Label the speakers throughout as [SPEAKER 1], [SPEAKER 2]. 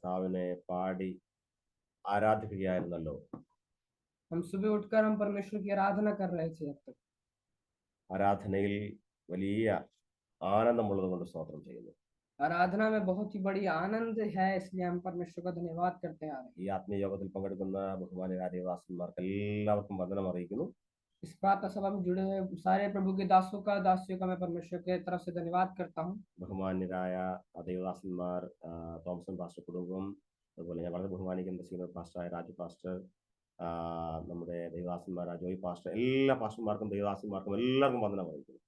[SPEAKER 1] കർത്താവിനെ പാടി ആരാധിക്കുകയായിരുന്നല്ലോ.
[SPEAKER 2] हम सुबह उठकर हम परमेश्वर की आराधना कर रहे थे अब तक।
[SPEAKER 1] ആരാധനയിൽ വലിയ ആനന്ദമുള്ളത് കൊണ്ട് സ്തോത്രം ചെയ്യുന്നു.
[SPEAKER 2] आराधना में बहुत ही बड़ी आनंद है, इसलिए हम परमेश्वर का धन्यवाद करते आ रहे हैं।
[SPEAKER 1] ഈ ആത്മീയ യോഗത്തിൽ പങ്കെടുക്കുന്ന ബഹുമാന്യരായ ദേവദാസന്മാർക്ക് എല്ലാവർക്കും വന്ദനം അറിയിക്കുന്നു.
[SPEAKER 2] इस प्रातः सभा में जुड़े हुए सारे प्रभु के दासों का दासियों का मैं परमेश्वर के तरफ से धन्यवाद करता हूँ।
[SPEAKER 1] ബഹുമാന്യരായ ദേവദാസന്മാർ തോമസൻ പാസ്റ്റർ കുടുംബം, അതുപോലെ ഞാൻ വളരെ ബഹുമാനിക്കുന്ന സീനിയർ പാസ്റ്ററായ രാജു പാസ്റ്റർ, നമ്മുടെ ദേവദാസന്മാരായ ജോയി പാസ്റ്റർ, എല്ലാ പാസ്റ്റർമാർക്കും ദേവദാസന്മാർക്കും എല്ലാവർക്കും വന്ദനം അറിയിക്കുന്നു.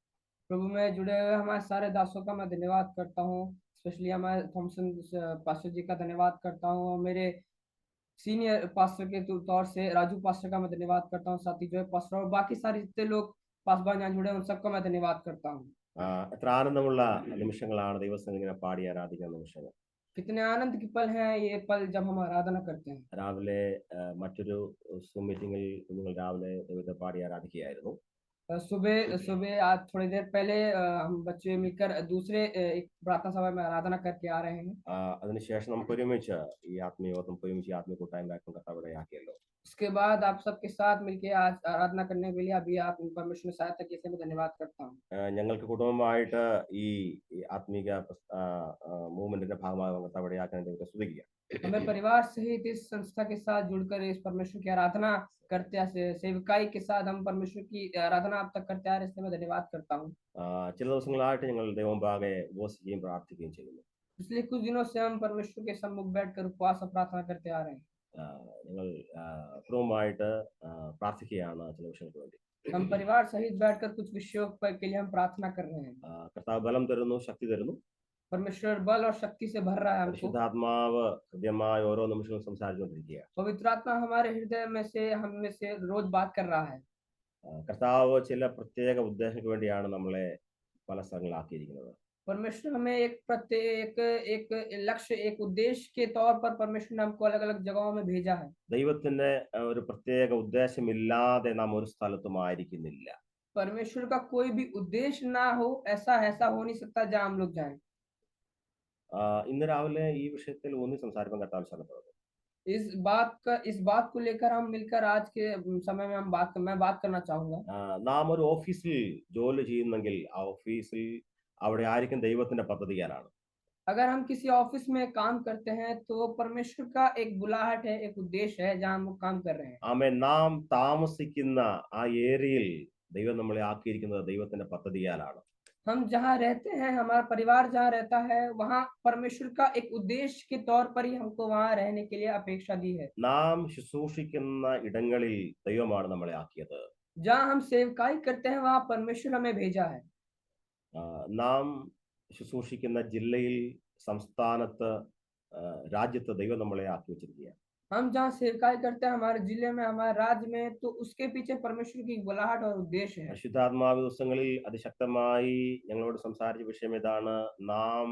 [SPEAKER 2] प्रभु में जुड़े हुए हमारे सारे दासों का मैं धन्यवाद करता हूँ। स्पेशली हमारे थॉमसन पास्टर जी का धन्यवाद करता हूँ, और मेरे सीनियर पास्टर के तौर से राजू पास्टर का मैं धन्यवाद करता हूँ, साथ ही जो पास्टर और बाकी सारे जितने लोग पासवान यहाँ जुड़े हैं उन सबका मैं धन्यवाद करता हूँ।
[SPEAKER 1] എത്ര ആനന്ദമുള്ള നിമിഷങ്ങളാണ് ദൈവസന്നിധിയിൽ ഇങ്ങനെ പാടി ആരാധിക്കുന്ന നിമിഷങ്ങൾ.
[SPEAKER 2] कितने आनंद के पल हैं ये पल जब हम आराधना करते हैं।
[SPEAKER 1] രാവിലെ മറ്റൊരു സൂം മീറ്റിംഗിൽ കുഞ്ഞുങ്ങൾ രാവിലെ ദൈവത്തെ പാടി ആരാധിക്കുകയായിരുന്നു.
[SPEAKER 2] सुबह सुबह आज थोड़ी देर पहले हम बच्चे मिलकर दूसरे एक प्रार्थना सभा में आराधना करके आ रहे हैं।
[SPEAKER 1] അതിനുശേഷം നമുക്ക് ഒരുമിച്ച് ഈ ആത്മീയ യോഗം ഒരുമിച്ച് ആത്മീയ കൂട്ടായ്മയാക്കും കർത്താവ് ഇടയാക്കിയല്ലോ.
[SPEAKER 2] उसके बाद आप सबके साथ मिलके आज आराधना करने के लिए अभी आप परमेश्वर में सहायता के लिए मैं धन्यवाद करता हूँ।
[SPEAKER 1] ഞങ്ങൾക്ക് കുടുംബമായിട്ട് ഈ ആത്മീക മൂവ്മെന്റിന്റെ ഭാഗമായി കർത്താവ് ഇടയാക്കാൻ ദൈവത്തെ സ്തുതിക്കുക.
[SPEAKER 2] हमें परिवार सहित इस संस्था के साथ जुड़कर इस परमेश्वर की आराधना करते सेवकाई के साथ हम परमेश्वर की आराधना अब तक करते आ रहे हैं, इसलिए मैं धन्यवाद करता हूँ।
[SPEAKER 1] ചില ദിവസങ്ങളായിട്ട് ഞങ്ങൾ ദൈവമുമ്പാകെ ഉപവസിക്കുകയും പ്രാർത്ഥിക്കുകയും ചെയ്യുന്നു.
[SPEAKER 2] पिछले कुछ दिनों से हम परमेश्वर के सम्मुख बैठकर उपवास और प्रार्थना करते आ रहे हैं।
[SPEAKER 1] ഞങ്ങൾ കുടുംബമായിട്ട് പ്രാർത്ഥിക്കുകയാണ് ചില വിഷയങ്ങൾക്ക് വേണ്ടി.
[SPEAKER 2] हम परिवार सहित बैठकर कुछ विषयों के लिए हम प्रार्थना कर रहे हैं।
[SPEAKER 1] കർത്താവ് ബലം തരുന്നു, ശക്തി തരുന്നു.
[SPEAKER 2] परमेश्वर बल और शक्ति से भर रहा है हमको।
[SPEAKER 1] പരിശുദ്ധാത്മാവ് ഹൃദയമായ ഓരോ നിമിഷവും സംസാരിച്ചുകൊണ്ടിരിക്കുക.
[SPEAKER 2] पवित्र आत्मा हमारे हृदय में से हम में से रोज बात कर रहा है।
[SPEAKER 1] കർത്താവ് ചില പ്രത്യേക ഉദ്ദേശങ്ങൾക്ക് വേണ്ടിയാണ് നമ്മളെ പല സ്ഥലങ്ങളിലാക്കിയിരിക്കുന്നത്.
[SPEAKER 2] परमेश्वर हमें एक प्रत्येक एक लक्ष्य एक उद्देश्य के तौर पर परमेश्वर ने हमको अलग अलग जगहों में भेजा है।
[SPEAKER 1] ദൈവത്തിന്റെ ഒരു പ്രത്യേക ഉദ്ദേശമില്ലാതെ നാം ഒരു സ്ഥലത്തും ആയിരിക്കുന്നില്ല.
[SPEAKER 2] परमेश्वर का कोई भी उद्देश्य ना हो ऐसा हो नहीं सकता जहाँ हम लोग जाएं।
[SPEAKER 1] ഇന്ന് രാവിലെ ഈ വിഷയത്തിൽ ഊന്നി സംസാരിക്കാൻ കർത്താവ് ശ്രമിക്കുന്നത്.
[SPEAKER 2] इस बात को लेकर हम मिलकर आज के समय में मैं बात करना चाहूंगा।
[SPEAKER 1] നാം ഒരു ഓഫീസിൽ ജോലി ചെയ്യുന്നെങ്കിൽ ആ ഓഫീസിൽ അവിടെ ആയിരിക്കും ദൈവത്തിന്റെ പദ്ധതിയാലാണ്.
[SPEAKER 2] अगर हम किसी ऑफिस में काम करते हैं तो परमेश्वर का एक बुलाहट है, एक उद्देश्य है जहाँ हम काम कर रहे हैं।
[SPEAKER 1] ആമേൻ. നാം താമസിക്കുന്ന ആ ഏരിയയിൽ ദൈവം നമ്മളെ ആക്കിയിരിക്കുന്നത് ദൈവത്തിന്റെ പദ്ധതിയാലാണ്.
[SPEAKER 2] हम जहाँ रहते हैं, हमारा परिवार जहाँ रहता है, वहाँ परमेश्वर का एक उद्देश्य के तौर पर ही हमको वहाँ रहने के लिए अपेक्षा दी है।
[SPEAKER 1] നാം ശുശ്രൂഷിക്കുന്ന ഇടങ്ങളിൽ ദൈവമാണ് നമ്മളെ ആക്കിയത്.
[SPEAKER 2] जहाँ हम सेवकाई करते हैं वहाँ परमेश्वर हमें भेजा है।
[SPEAKER 1] നാം ശുശ്രൂഷിക്കുന്ന ജില്ലയിൽ, സംസ്ഥാനത്ത്, രാജ്യത്ത് ദൈവം നമ്മളെ ആക്കി വെച്ചിരിക്കുകയാണ്.
[SPEAKER 2] हम जहाँ सेवकाई करते हैं हमारे जिले में, हमारे राज्य में, तो उसके पीछे परमेश्वर की बुलाहट और उद्देश्य है।
[SPEAKER 1] പരിശുദ്ധാത്മാവ് ദിവസങ്ങളിൽ അതിശക്തമായി ഞങ്ങളോട് സംസാരിച്ച വിഷയം ഇതാണ്: നാം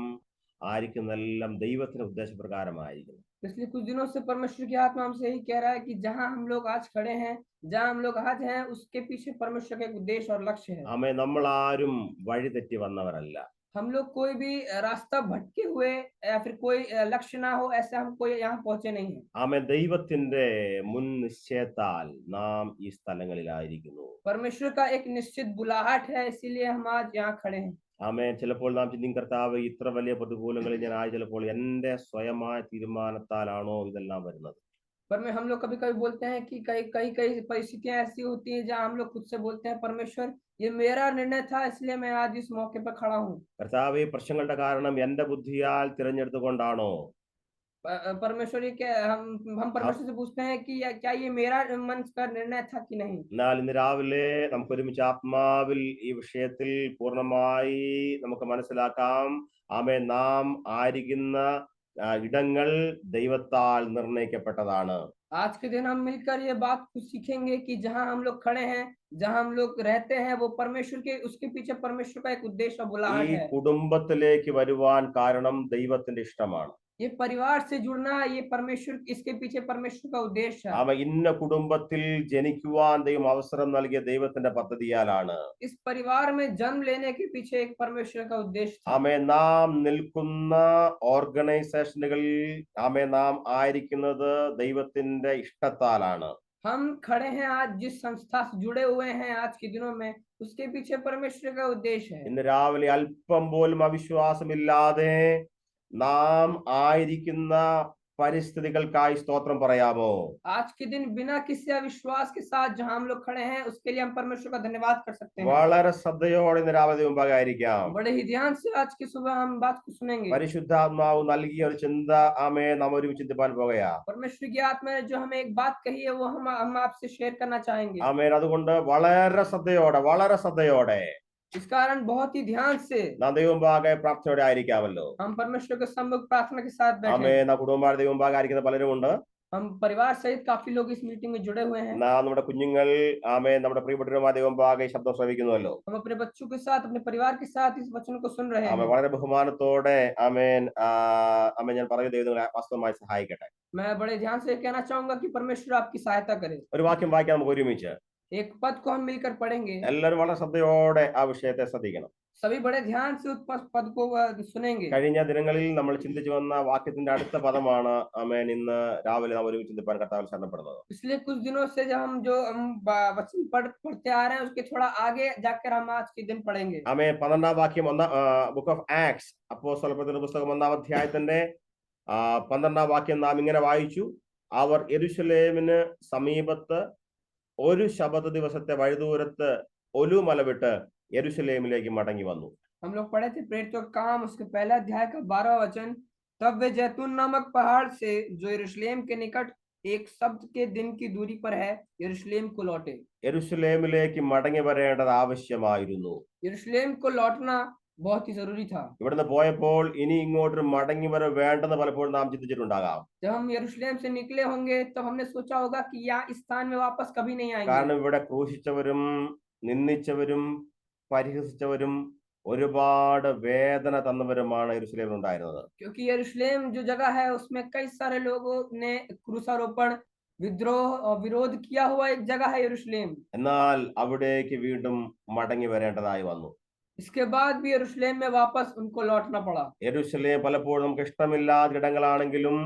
[SPEAKER 1] ആയിരിക്കുന്നെല്ലാം ദൈവത്തിന്റെ ഉദ്ദേശപ്രകാരമായിരിക്കുന്നു.
[SPEAKER 2] पिछले कुछ दिनों से परमेश्वर की आत्मा हमसे यही कह रहा है कि जहाँ हम लोग आज खड़े हैं, जहाँ हम लोग आज हैं, उसके पीछे परमेश्वर का एक उद्देश्य और लक्ष्य है।
[SPEAKER 1] ആമേൻ. നമ്മൾ ആരും വഴി തെറ്റി വന്നവരല്ല.
[SPEAKER 2] हम लोग कोई भी रास्ता भटके हुए या फिर कोई लक्ष्य ना हो ऐसे हम कोई यहाँ पहुंचे नहीं है।
[SPEAKER 1] ആമേൻ. ദൈവത്തിന്റെ മുൻ നിശ്ചയത്താൽ നാം ഈ സ്ഥലങ്ങളിലായിരിക്കുന്നു.
[SPEAKER 2] परमेश्वर का एक निश्चित बुलाहट है, इसीलिए हम आज यहाँ खड़े हैं।
[SPEAKER 1] ആമേൻ. ചിലപ്പോൾ നാം ചിന്തിക്കും, കർത്താവ് ഇത്ര വലിയ പ്രതികൂലങ്ങളിൽ ഞാൻ ആയി ചിലപ്പോൾ എന്റെ സ്വയമായ തീരുമാനത്താലാണോ ഇതെല്ലാം വരുന്നത്?
[SPEAKER 2] पर हम लोग कभी कभी बोलते हैं कि कई परिस्थितियां ऐसी होती हैं जहाँ हम लोग खुद से बोलते हैं, परमेश्वर ये मेरा निर्णय था इसलिए मैं आज इस मौके पर खड़ा हूँ।
[SPEAKER 1] കർത്താവ് ഈ പ്രശ്നങ്ങളുടെ കാരണം എന്റെ ബുദ്ധിയാൽ തിരഞ്ഞെടുത്തുകൊണ്ടാണോ?
[SPEAKER 2] परमेश्वर ये क्या हम परमेश्वर से पूछते हैं कि क्या ये मेरा मन का निर्णय था कि नहीं।
[SPEAKER 1] എന്നാൽ ഇന്ന് രാവിലെ നമുക്ക് ഒരുമിച്ച് ആത്മാവിൽ ഈ വിഷയത്തിൽ പൂർണ്ണമായി നമുക്ക് മനസ്സിലാക്കാം. ആമേൻ. നാം ആയിരിക്കുന്ന ഇടങ്ങൾ ദൈവത്താൽ നിർണയിക്കപ്പെട്ടതാണ്.
[SPEAKER 2] आज के दिन हम मिलकर ये बात कुछ सीखेंगे कि जहाँ हम लोग खड़े हैं, जहाँ हम लोग रहते हैं, वो परमेश्वर के उसके पीछे परमेश्वर का एक उद्देश्य और बुलाहट
[SPEAKER 1] ഈ
[SPEAKER 2] है।
[SPEAKER 1] കുടുംബത്തിലേക്ക് വരുവാൻ കാരണം ദൈവത്തിന്റെ ഇഷ്ടമാണ്.
[SPEAKER 2] ये परिवार से जुड़ना, ये परमेश्वर, इसके पीछे परमेश्वर का उद्देश्य है।
[SPEAKER 1] ഇന്ന കുടുംബത്തിൽ ജനിക്കുവാൻ ദൈവം അവസരം നൽകിയ ദൈവത്തിന്റെ പദ്ധതിയാലാണ്.
[SPEAKER 2] इस परिवार में जन्म लेने के पीछे एक परमेश्वर का उद्देश्य था।
[SPEAKER 1] നാം നിൽക്കുന്ന ഓർഗനൈസേഷനുകളിൽ നാം ആയിരിക്കുന്നത് ദൈവത്തിന്റെ ഇഷ്ടത്താലാണ്.
[SPEAKER 2] हम खड़े हैं आज जिस संस्था से जुड़े हुए हैं आज के दिनों में, उसके पीछे परमेश्वर का उद्देश्य है।
[SPEAKER 1] ഇന്ന് രാവിലെ അല്പം പോലും അവിശ്വാസമില്ലാതെ നാം ആയിരിക്കുന്ന പരിസ്ഥിതികൾക്കായി സ്തോത്രം പറയാമോ?
[SPEAKER 2] आज के दिन बिना किसी अविश्वास के साथ जहां हम लोग खड़े हैं, उसके लिए हम परमेश्वर का धन्यवाद कर सकते हैं।
[SPEAKER 1] വളരെ ശ്രദ്ധയോടെ ഇന്ന് രാവിലെ മുമ്പാകെ ആയിരിക്കാം.
[SPEAKER 2] बड़े ही ध्यान से आज की सुबह हम बात को सुनेंगे।
[SPEAKER 1] പരിശുദ്ധാത്മാവ് നൽകിയ ഒരു ചിന്ത നാം ഒരുമിച്ച് ചിന്തിപ്പാൻ പോകുകയാ.
[SPEAKER 2] परमेश्वर की आत्मा ने जो हमें एक बात कही है, वो हम आपसे शेयर करना चाहेंगे।
[SPEAKER 1] അതുകൊണ്ട് വളരെ ശ്രദ്ധയോടെ
[SPEAKER 2] इस कारण बहुत ही ध्यान से
[SPEAKER 1] നാം ദൈവമുമ്പാകെ പ്രാർത്ഥനയോടെ ആയിരിക്കാമല്ലോ.
[SPEAKER 2] हम परमेश्वर के सम्मुख प्रार्थना के साथ बैठे हैं।
[SPEAKER 1] നാം കുടുംബമായി ദൈവമുമ്പാകെ ആയിരിക്കുന്ന പലരുമുണ്ട്.
[SPEAKER 2] हम परिवार सहित काफी लोग इस मीटिंग में जुड़े हुए हैं।
[SPEAKER 1] നമ്മുടെ കുഞ്ഞുങ്ങൾ നമ്മുടെ പ്രിയപ്പെട്ടവരുമായ ദൈവമുമ്പാകെ ശബ്ദം ശ്രവിക്കുന്നുവല്ലോ.
[SPEAKER 2] हम अपने बच्चों के साथ, अपने परिवार के साथ इस वचन को सुन रहे हैं।
[SPEAKER 1] വളരെ ബഹുമാനത്തോടെ ഞാൻ പറയുന്ന ദൈവം വാസ്തവമായി സഹായിക്കട്ടെ.
[SPEAKER 2] मैं बड़े ध्यान से कहना चाहूंगा कि परमेश्वर आपकी सहायता करे।
[SPEAKER 1] ഒരു വാക്യം വായിക്കാം നമുക്ക് ഒരുമിച്ച്.
[SPEAKER 2] एक पद को हम मिलकर पढ़ेंगे।
[SPEAKER 1] എല്ലാവരും വളരെ ശ്രദ്ധയോടെ ആ വിഷയത്തെ ശ്രദ്ധിക്കണം.
[SPEAKER 2] सभी बड़े ध्यान से उस पद को सुनेंगे।
[SPEAKER 1] കഴിഞ്ഞ ദിനങ്ങളിൽ നമ്മൾ ചിന്തിച്ചു വന്ന വാക്യത്തിന്റെ അടുത്ത പദമാണ് ഇന്ന് രാവിലെ നാം ഒരുമിച്ച് ചിന്തിപ്പാൻ കർത്താവിൽ ശരണപ്പെടുന്നത്.
[SPEAKER 2] पिछले कुछ दिनों से जब हम वचन पढ़ते आ रहे हैं, उसके थोड़ा आगे जाकर हम आज के दिन पढ़ेंगे।
[SPEAKER 1] 12ാം വാക്യം ബുക്ക് ഓഫ് ആക്ട്സ്, അപ്പോസ്തലരുടെ പുസ്തകം 1ാം അധ്യായത്തിന്റെ 12ാം വാക്യം നാം ഇങ്ങനെ വായിച്ചു. അവർ യെരൂശലേമിന് സമീപത്ത് ഒരു ശബത്ത് ദിവസത്തെ വഴിദൂരത്ത് ഒലിവുമല വിട്ട് യെരൂശലേമിലേക്ക് മടങ്ങി വന്നു.
[SPEAKER 2] हम लोग पढ़े थे प्रेरितों का काम, उसके पहला अध्याय का 12वां वचन। तब वे जैतून नामक पहाड़ से, जो यरूशलेम के निकट एक शब्द के दिन की दूरी पर है, यरूशलेम को लौटे।
[SPEAKER 1] യെരൂശലേമിലേക്ക് മടങ്ങി വരേണ്ടത് ആവശ്യമായിരുന്നു.
[SPEAKER 2] यरूशलेम को लौटना बहुत ही जरूरी था।
[SPEAKER 1] ഇവിടുന്ന് പോയപ്പോൾ ഇനി ഇങ്ങോട്ട് മടങ്ങി വര വേണ്ടെന്ന് പലപ്പോഴും നാം ചിന്തിച്ചിട്ടുണ്ടാകാം.
[SPEAKER 2] जब हम यरूशलेम से निकले होंगे तो हमने सोचा होगा कि यहाँ इस स्थान में वापस कभी नहीं आएंगे।
[SPEAKER 1] കാരണം ഇവിടെ ക്രൂശിച്ചവരും നിന്ദിച്ചവരും പരിഹസിച്ചവരും ഒരുപാട് വേദന തന്നവരുമാണ് യെരൂശലേമിൽ ഉണ്ടായിരുന്നത്.
[SPEAKER 2] क्योंकि यरूशलेम जो जगह है, उसमें कई सारे लोगों ने क्रूसारोपण, विद्रोह और विरोध किया हुआ एक जगह है यरूशलेम।
[SPEAKER 1] എന്നാൽ അവിടേക്ക് വീണ്ടും മടങ്ങി വരേണ്ടതായി വന്നു.
[SPEAKER 2] इसके बाद भी यरूशलेम में वापस उनको लौटना पड़ा।
[SPEAKER 1] യെരൂശലേം പലപ്പോഴും നമുക്ക് ഇഷ്ടമില്ലാത്ത ഇടങ്ങളാണെങ്കിലും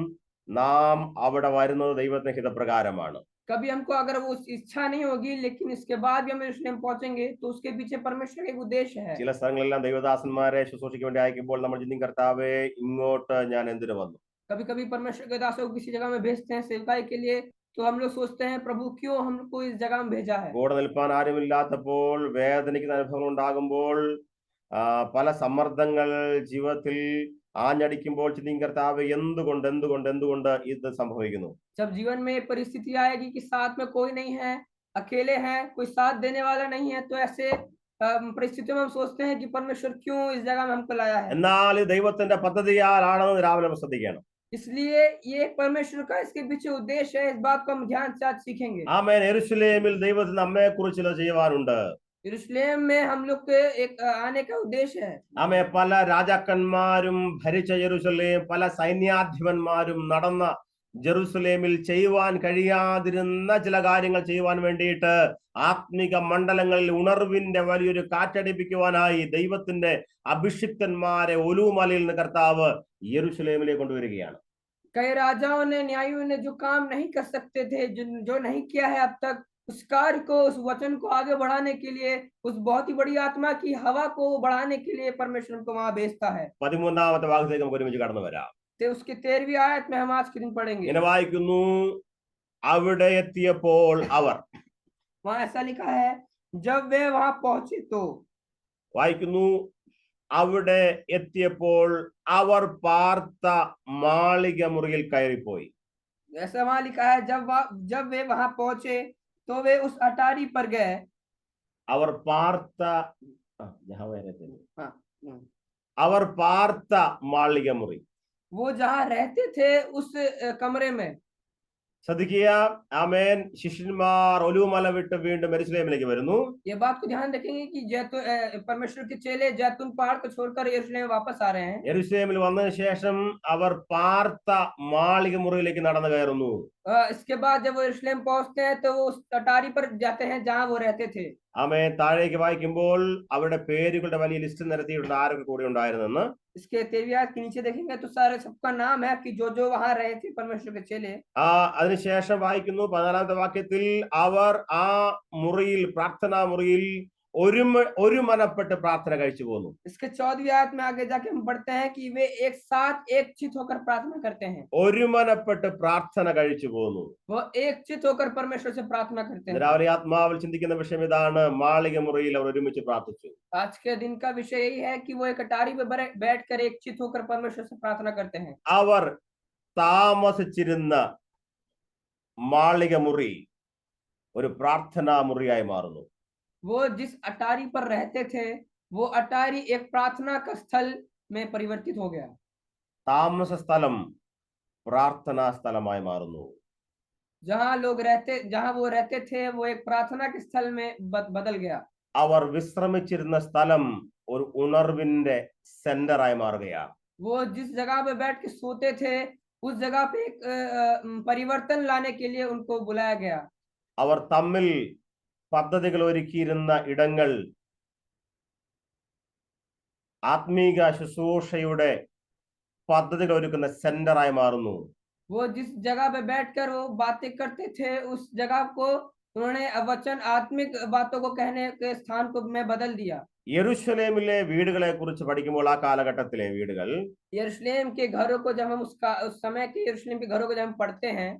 [SPEAKER 1] നാം അവിടെ വരുന്നത് ദൈവത്തിന്റെ ഹിതപ്രകാരമാണ്.
[SPEAKER 2] कभी हमको अगर वो इच्छा नहीं होगी, लेकिन इसके बाद भी हम यरूशलेम पहुंचेंगे, तो उसके पीछे परमेश्वर का एक उद्देश्य है।
[SPEAKER 1] ചില സ്ഥലങ്ങളെല്ലാം ദൈവദാസന്മാരെ ശുശ്രൂഷയ്ക്ക് വേണ്ടി അയക്കുമ്പോൾ നമ്മൾ ചിന്തിക്കും, കർത്താവേ ഇങ്ങോട്ട് ഞാൻ എന്തിനു വന്നു?
[SPEAKER 2] कभी कभी परमेश्वर के दासों को किसी जगह में भेजते हैं सेवकाई के लिए, तो हम लोग सोचते हैं, प्रभु क्यों हमको इस जगह में भेजा है।
[SPEAKER 1] കൂടെ നിൽപ്പാൻ ആരുമില്ലാത്തപ്പോൾ, വേദനിക്കുന്ന അനുഭവങ്ങൾ ഉണ്ടാകുമ്പോൾ, പല സമ്മർദ്ദങ്ങൾ ജീവിതത്തിൽ ആഞ്ഞടിക്കുമ്പോൾ ചിന്തിക്കും, കർത്താവേ എന്തുകൊണ്ട് ഇത് സംഭവിക്കുന്നു?
[SPEAKER 2] जब जीवन में परिस्थिति आएगी कि साथ में कोई नहीं है, अकेले हैं, कोई साथ देने वाला नहीं है, तो ऐसे परिस्थितियों में हम सोचते हैं कि परमेश्वर क्यों इस जगह में हमको लाया है।
[SPEAKER 1] എന്നാൽ ഇത് ദൈവത്തിന്റെ പദ്ധതിയാലാണെന്ന് രാവിലെ ശ്രദ്ധിക്കണം.
[SPEAKER 2] इसलिए ये परमेश्वर का इसके पीछे उद्देश्य है। इस बात को हम ध्यान से आज सीखेंगे।
[SPEAKER 1] ആമേൻ. യെരൂശലേമിൽ ദൈവത്തിന് നമ്മെ കുറിച്ച് ചെയ്യുവാനുണ്ട്.
[SPEAKER 2] यरूशलेम में हम लोग के एक आने का उद्देश्य है।
[SPEAKER 1] പല രാജാക്കന്മാരും ഭരിച്ച യെരൂശലേം, പല സൈന്യാധിപന്മാരും നടന്ന ജെറുസലേമിൽ ചെയ്യുവാൻ കഴിയാതിരുന്ന ചില കാര്യങ്ങൾ ചെയ്യുവാൻ വേണ്ടിയിട്ട് ആത്മിക മണ്ഡലങ്ങളിൽ ഉണർവിന്റെ വലിയൊരു കാറ്റടിപ്പിക്കുവാനായി ദൈവത്തിന്റെ അഭിഷിക്തന്മാരെ ഒലിവുമലയിൽ നിന്ന് കർത്താവ് യെരൂശലേമിലേക്ക് കൊണ്ടുവരികയാണ്.
[SPEAKER 2] कई राजाओं ने, न्यायियों ने जो काम नहीं कर सकते थे, जो नहीं किया है अब तक, उस कार्य को, उस वचन को आगे बढ़ाने के लिए, उस बहुत ही बड़ी आत्मा की हवा को बढ़ाने के लिए परमेश्वर को वहां भेजता है।
[SPEAKER 1] 13ാമത്തെ ഭാഗത്തേക്ക് നമുക്ക് ഒരുമിച്ച് കടന്നു വരാം.
[SPEAKER 2] तो उसकी 13वीं आयत में हम आज के दिन पढ़ेंगे।
[SPEAKER 1] ഇങ്ങനെ വായിക്കുന്നു, അവിടെ എത്തിയപ്പോൾ അവർ.
[SPEAKER 2] वहां ऐसा लिखा है, जब वे वहां पहुंचे तो।
[SPEAKER 1] വായിക്കുന്നു, അവിടെ എത്തിയപ്പോൾ അവർ പാർത്ത മാളിക മുറിയിൽ കയറിപ്പോയി.
[SPEAKER 2] ऐसा वहां लिखा है, जब वे वहां पहुंचे तो वे उस अटारी पर गए।
[SPEAKER 1] അവർ പാർത്ത അവർ പാർത്ത മാളിക മുറി,
[SPEAKER 2] वो जहां रहते थे उस कमरे में।
[SPEAKER 1] അവർ പാർത്ത മാളിക മുറി.
[SPEAKER 2] वो जहां रहते थे उस कमरे में। वो जहां रहते थे उस अटारी पर गए। वो जहां रहते थे उस अटारी पर गए। वो जहां रहते थे उस अटारी पर गए।
[SPEAKER 1] അവർ പാർത്ത മാളിക മുറി. ശ്രദ്ധിക്കുക. ആമേൻ. ശിഷ്യന്മാർ ഒലിവുമല വിട്ട് വീണ്ടും യെരൂശലേമിലേക്ക് വരുന്നു.
[SPEAKER 2] ये बात को ध्यान रखेंगे कि जैतून परमेश्वर के चेले जैतून पहाड़ को छोड़कर यरूशलेम वापस आ रहे हैं।
[SPEAKER 1] യെരൂശലേമിൽ വന്നതിന് ശേഷം അവർ പാർത്ത മാളിക മുറിയിലേക്ക് നടന്നു കയറുന്നു.
[SPEAKER 2] इसके बाद जब वो यरूशलेम पहुंचते हैं तो वो उस अटारी पर जाते हैं जहां वो रहते थे।
[SPEAKER 1] ആമേൻ. താഴേക്ക് വായിക്കുമ്പോൾ അവരുടെ പേരുകളുടെ വലിയ ലിസ്റ്റ് നിരത്തിയിട്ടുണ്ട്, ആരൊക്കെ കൂടെ ഉണ്ടായിരുന്നെന്ന്.
[SPEAKER 2] इसके 13 के नीचे देखेंगे तो सारे सबका नाम है कि जो जो वहां रहे थे परमेश्वर के चेले।
[SPEAKER 1] അതിനുശേഷം വായിക്കുന്നു 14ാമത്തെ വാക്യത്തിൽ, അവർ ആ മുറിയിൽ, പ്രാർത്ഥനാ മുറിയിൽ ഒരു മനപ്പെട്ട് പ്രാർത്ഥന കഴിച്ചു പോന്നു.
[SPEAKER 2] इसके 14वीं आयत में आगे जाके हम पढ़ते हैं कि वे एक साथ एक चित होकर प्रार्थना करते हैं।
[SPEAKER 1] ഒരു മനപ്പെട്ട് പ്രാർത്ഥന കഴിച്ചു പോന്നു.
[SPEAKER 2] वो एक चित होकर परमेश्वर से प्रार्थना करते हैं।
[SPEAKER 1] അവരെ ആത്മാവിൽ ചിന്തിക്കുന്ന വിഷയം ഇതാണ്. മാളിക മുറിയിൽ അവർ ഒരുമിച്ച് പ്രാർത്ഥിച്ചു.
[SPEAKER 2] आज के दिन का विषय यही है कि वो एक अटारी पे बैठकर एक चित होकर परमेश्वर से प्रार्थना करते हैं।
[SPEAKER 1] അവർ താമസിച്ചിരുന്ന മാളിക മുറി ഒരു പ്രാർത്ഥനാ മുറിയായി മാറുന്നു.
[SPEAKER 2] वो जिस अटारी पर रहते थे वो अटारी एक प्रार्थना का स्थल में परिवर्तित हो गया।
[SPEAKER 1] താമസ സ്ഥലം പ്രാർത്ഥനാ സ്ഥലമായി മാറുന്നു.
[SPEAKER 2] जहां वो रहते थे वो एक प्रार्थना के स्थल में बदल गया।
[SPEAKER 1] അവർ വിശ്രമിച്ചിരുന്ന സ്ഥലം ഒരു ഉണർവിന്റെ സെന്ററായി മാറുകയാണ്.
[SPEAKER 2] वो जिस जगह पे बैठ के सोते थे उस जगह पे एक परिवर्तन लाने के लिए उनको बुलाया गया।
[SPEAKER 1] അവർ തമ്മിൽ പദ്ധതികൾ ഒരുക്കിയിരുന്ന ഇടങ്ങൾ ആത്മീക ശുശ്രൂഷയുടെ പദ്ധതികൾ ഒരുക്കുന്ന സെന്ററായി മാറുന്നു.
[SPEAKER 2] वो जिस जगह पे बैठकर वो बातें करते थे उस जगह को उन्होंने वचन आत्मिक बातों को कहने के स्थान को में बदल दिया।
[SPEAKER 1] യെരൂശലേമിലെ വീടുകളെ കുറിച്ച് പഠിക്കുമ്പോൾ ആ കാലഘട്ടത്തിലെ വീടുകൾ,
[SPEAKER 2] यरूशलेम के घरों को जब हम उस समय के यरूशलेम के घरों को जब हम पढ़ते हैं,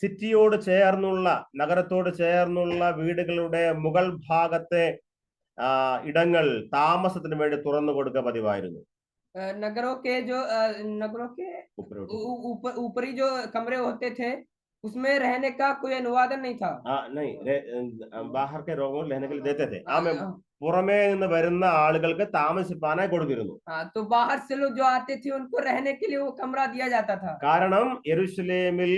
[SPEAKER 1] സിറ്റിയോട് ചേർന്നുള്ള, നഗരത്തോട് ചേർന്നുള്ള വീടുകളുടെ മുകൾ ഭാഗത്തെ ഇടങ്ങൾ താമസത്തിന് വേണ്ടി തുറന്നു കൊടുക്കുക പതിവായിരുന്നു.
[SPEAKER 2] नगरों के ऊपरी जो कमरे होते थे उसमें रहने का कोई अनुवादन नहीं था।
[SPEAKER 1] नहीं, बाहर के लोगों रहने के लिए देते थे. പുറമേ നിന്ന് വരുന്ന ആളുകൾക്ക് താമസിപ്പാനായി കൊടുത്തിരുന്നു.
[SPEAKER 2] तो बाहर से लोग जो आते थे उनको रहने के लिए वो कमरा दिया जाता था।
[SPEAKER 1] കാരണം യെരൂശലേമിൽ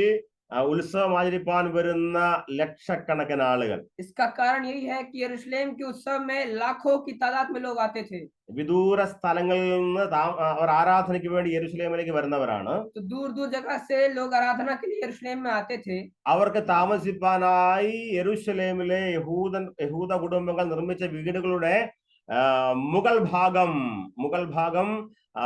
[SPEAKER 1] ഉത്സവം ആചരിപ്പാൻ വരുന്ന ലക്ഷക്കണക്കിന് ആളുകൾ.
[SPEAKER 2] इसका कारण यही है कि यरूशलेम के उत्सव में लाखों की तादाद में लोग आते थे।
[SPEAKER 1] വിദൂര സ്ഥലങ്ങളിൽ നിന്ന് അവർ ആരാധനയ്ക്ക് വേണ്ടി യെരൂശലേമിലേക്ക് വരുന്നവരാണ്.
[SPEAKER 2] तो दूर दूर जगह से लोग आराधना के लिए यरूशलेम में आते थे।
[SPEAKER 1] അവർക്ക് താമസിപ്പാനായി യെരൂശലേമിലെ യഹൂദ കുടുംബങ്ങൾ നിർമ്മിച്ച വീടുകളുടെ മുകൾ ഭാഗം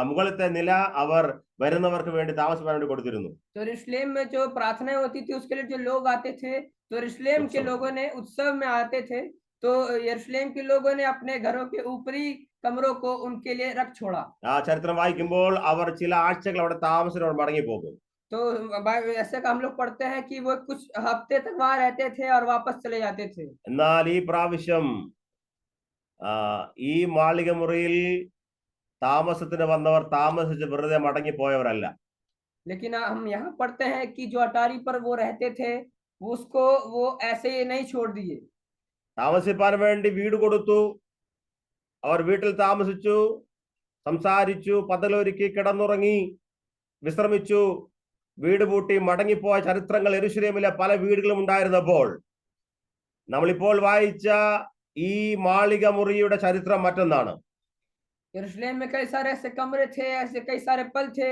[SPEAKER 1] മുകളിലത്തെ നില അവർ വരുന്നവർക്ക് വേണ്ടി താമസിക്കാൻ വേണ്ടി കൊടുത്തിരുന്നു.
[SPEAKER 2] तो यरूशलेम में जो प्रार्थनाएं होती थी उसके लिए जो लोग आते थे, तो यरूशलेम के लोगों ने उत्सव में आते थे, तो यरूशलेम के लोगों ने अपने घरों के ऊपरी कमरों को उनके लिए रख छोड़ा।
[SPEAKER 1] ചരിത്രം വായിക്കുമ്പോൾ അവർ ചില ആഴ്ചകൾ അവിടെ താമസിച്ച് മടങ്ങി പോകും.
[SPEAKER 2] तो ऐसे का हम लोग पढ़ते हैं कि वो कुछ हफ्ते तक वहां रहते थे और वापस चले जाते थे।
[SPEAKER 1] എന്നാൽ ഈ പ്രാവശ്യം ഈ മാളിക മുറിയിൽ താമസത്തിന് വന്നവർ താമസിച്ച് വെറുതെ മടങ്ങി പോയവരല്ല.
[SPEAKER 2] लेकिन हम यहाँ पढ़ते हैं कि जो अटारी पर वो रहते थे उसको वो ऐसे नहीं छोड़ दिए।
[SPEAKER 1] താമസിപ്പാൻ വേണ്ടി വീട് കൊടുത്തു. അവർ വീട്ടിൽ താമസിച്ചു, സംസാരിച്ചു, പകലൊരുക്കി, കിടന്നുറങ്ങി, വിശ്രമിച്ചു, വീട് പൂട്ടി മടങ്ങിപ്പോയ ചരിത്രങ്ങൾ യെരൂശലേമിലെ പല വീടുകളും ഉണ്ടായിരുന്നപ്പോൾ നമ്മളിപ്പോൾ വായിച്ച ഈ മാളിക മുറിയുടെ ചരിത്രം മറ്റൊന്നാണ്.
[SPEAKER 2] यरूशलेम में कई सारे ऐसे कमरे थे, ऐसे कई सारे पल थे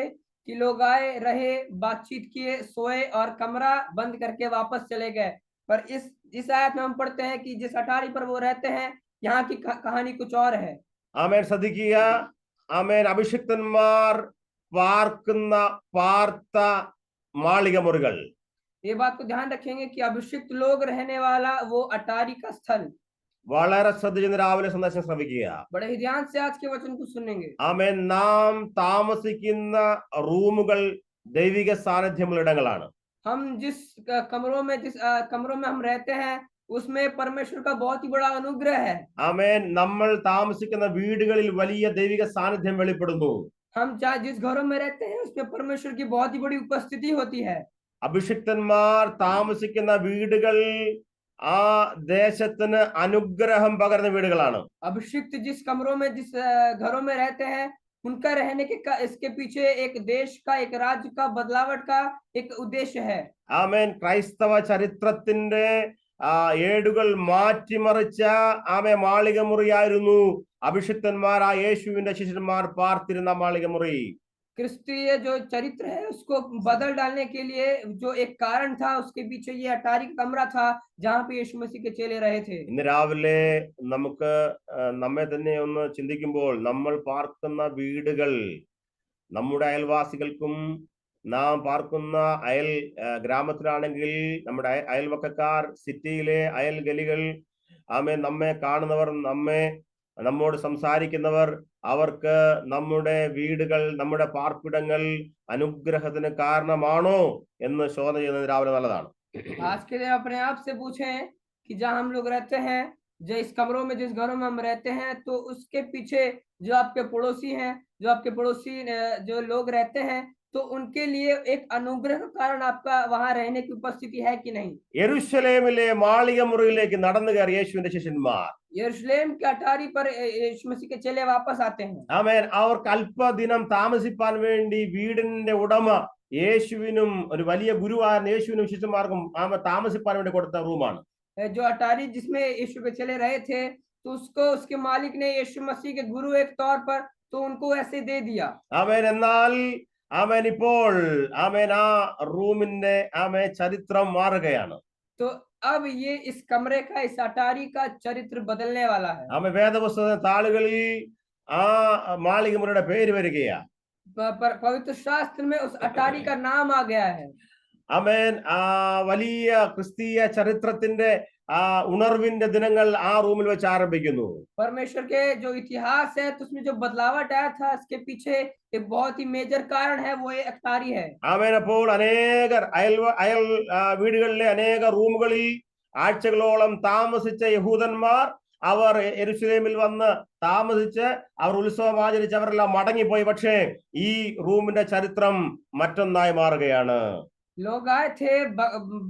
[SPEAKER 2] कि लोग आए, रहे, बातचीत किए, सोए और कमरा बंद करके वापस चले गए। पर इस आयत में हम पढ़ते हैं कि जिस अटारी पर वो रहते हैं यहाँ की कहानी कुछ और है।
[SPEAKER 1] ആമേൻ. ശ്രദ്ധിക്കുക. ആമേൻ. അഭിഷിക്തന്മാർ പാർത്ത മാളിക മുറികൾ.
[SPEAKER 2] ये बात को ध्यान रखेंगे कि अभिषिक्त लोग रहने वाला वो अटारी का स्थल.
[SPEAKER 1] വളരെ ശ്രദ്ധിച്ച് രാവിലെ സന്ദേശം ശ്രവിക്കുക.
[SPEAKER 2] बड़े ही ध्यान से आज के वचन को सुनेंगे.
[SPEAKER 1] ആമേൻ. നാം താമസിക്കുന്ന റൂമുകൾ ദൈവിക സാന്നിധ്യമുള്ള ഇടങ്ങളാണ്.
[SPEAKER 2] हम जिस कमरों में हम रहते हैं उसमें परमेश्वर का बहुत ही बड़ा अनुग्रह है.
[SPEAKER 1] ആമേൻ. നമ്മൾ താമസിക്കുന്ന വീടുകളിൽ വലിയ ദൈവിക സാന്നിധ്യം വെളിപ്പെടുന്നു.
[SPEAKER 2] हम जिस घरों में रहते हैं उसमें परमेश्वर की बहुत ही बड़ी उपस्थिति होती है.
[SPEAKER 1] അഭിഷിക്തന്മാർ താമസിക്കുന്ന വീടുകൾ ആ ദേശത്തിന് അനുഗ്രഹം പകർന്ന വീടുകളാണ്.
[SPEAKER 2] अभिषिक्त जिस घरों में रहते हैं उनका रहने के इसके पीछे एक देश का, एक राज्य का बदलावट का एक उद्देश्य है।
[SPEAKER 1] ആമേൻ. ക്രൈസ്തവ ചരിത്രത്തിന്റെ ഏടുകൾ മാറ്റിമറിച്ച മാളിക മുറിയായിരുന്നു അഭിഷിക്തന്മാരായ യേശുവിന്റെ ശിഷ്യന്മാർ പാർത്തിരുന്ന മാളിക മുറി.
[SPEAKER 2] क्रिस्तीय जो चरित्र है उसको बदल डालने के लिए जो एक कारण था, उसके पीछे ये अटारी का कमरा था जहाँ पे यीशु मसीह के चेले रहे थे।
[SPEAKER 1] ഇന്ന് രാവിലെ നമുക്ക് നമ്മെ തന്നെ ഒന്ന് ചിന്തിക്കുമ്പോൾ നമ്മൾ പാർക്കുന്ന വീടുകൾ നമ്മുടെ അയൽവാസികൾക്കും നാം പാർക്കുന്ന ഗ്രാമത്തിലാണെങ്കിൽ നമ്മുടെ അയൽവക്കക്കാർ, സിറ്റിയിലെ അയൽ ഗലികൾ, നമ്മെ കാണുന്നവർ, നമ്മോട് സംസാരിക്കുന്നവർ, അവർക്ക് നമ്മുടെ വീടുകൾ, നമ്മുടെ പാർപ്പിടങ്ങൾ അനുഗ്രഹത്തിന് കാരണമാണോ എന്ന് ശോധന ചെയ്യുന്നത് രാവിലെ നല്ലതാണ്.
[SPEAKER 2] आज के दिन अपने आप से पूछें कि जहाँ हम लोग रहते हैं, जो इस कमरों में, जिस घरों में हम रहते हैं, तो उसके पीछे जो आपके पड़ोसी हैं, जो आपके पड़ोसी जो लोग रहते हैं, तो उनके लिए एक अनुग्रह का कारण आपका वहां रहने की उपस्थिति है कि नहीं।
[SPEAKER 1] യെരൂശലേമിലെ മാളിക മുറിയിലേക്ക് നടന്നു കയറിയ യേശുവിന്റെ ശിഷ്യന്മാർ,
[SPEAKER 2] यरूशलेम के अटारी पर यीशु मसीह के चेले वापस आते हैं।
[SPEAKER 1] ആമേൻ. അവർക്ക് അല്പദിനം താമസിപ്പാൻ വേണ്ടി വീടിന്റെ ഉടമ യേശുവിനും ഒരു വലിയ ഗുരുവായ യേശുവിനും ശിഷ്യന്മാർക്കും താമസിപ്പാൻ വേണ്ടി കൊടുത്ത റൂമാണ്.
[SPEAKER 2] जो अटारी जिसमें यीशु के चेले रहे थे, तो उसको उसके मालिक ने यीशु मसीह के गुरु एक तौर पर तो उनको ऐसे दे दिया।
[SPEAKER 1] ആമേൻ. എന്നാൽ ഇപ്പോൾ ആ റൂമിന്റെ ചരിത്രം മാറുകയാണ്.
[SPEAKER 2] तो अब ये इस कमरे का, इस अटारी का चरित्र बदलने वाला है।
[SPEAKER 1] വേദപുസ്തക താളുകളിൽ ആ മാളിക മുറിയുടെ പേര് വരികയാ.
[SPEAKER 2] पवित्र शास्त्र में उस अटारी का नाम आ गया है।
[SPEAKER 1] ആമേൻ. വലിയ ക്രിസ്തീയ ചരിത്രത്തിന്റെ ഉണർവിന്റെ ദിനങ്ങൾ ആ റൂമിൽ വെച്ച് ആരംഭിക്കുന്നു.
[SPEAKER 2] परमेश्वर के जो इतिहास है, तो उसमें जो बदलावट आया था, इसके पीछे एक बहुत ही मेजर कारण है, वो ये अटारी है।
[SPEAKER 1] ആമേൻ. അപ്പോൾ അനേകർ അയൽ വീടുകളിലെ അനേക റൂമുകളിൽ ആഴ്ചകളോളം താമസിച്ച യഹൂദന്മാർ അവർ യെരൂശലേമിൽ വന്ന് താമസിച്ച് അവർ ഉത്സവം ആചരിച്ച് അവരെല്ലാം മടങ്ങിപ്പോയി. പക്ഷേ ഈ റൂമിന്റെ ചരിത്രം മറ്റൊന്നായി മാറുകയാണ്.
[SPEAKER 2] लोग आए थे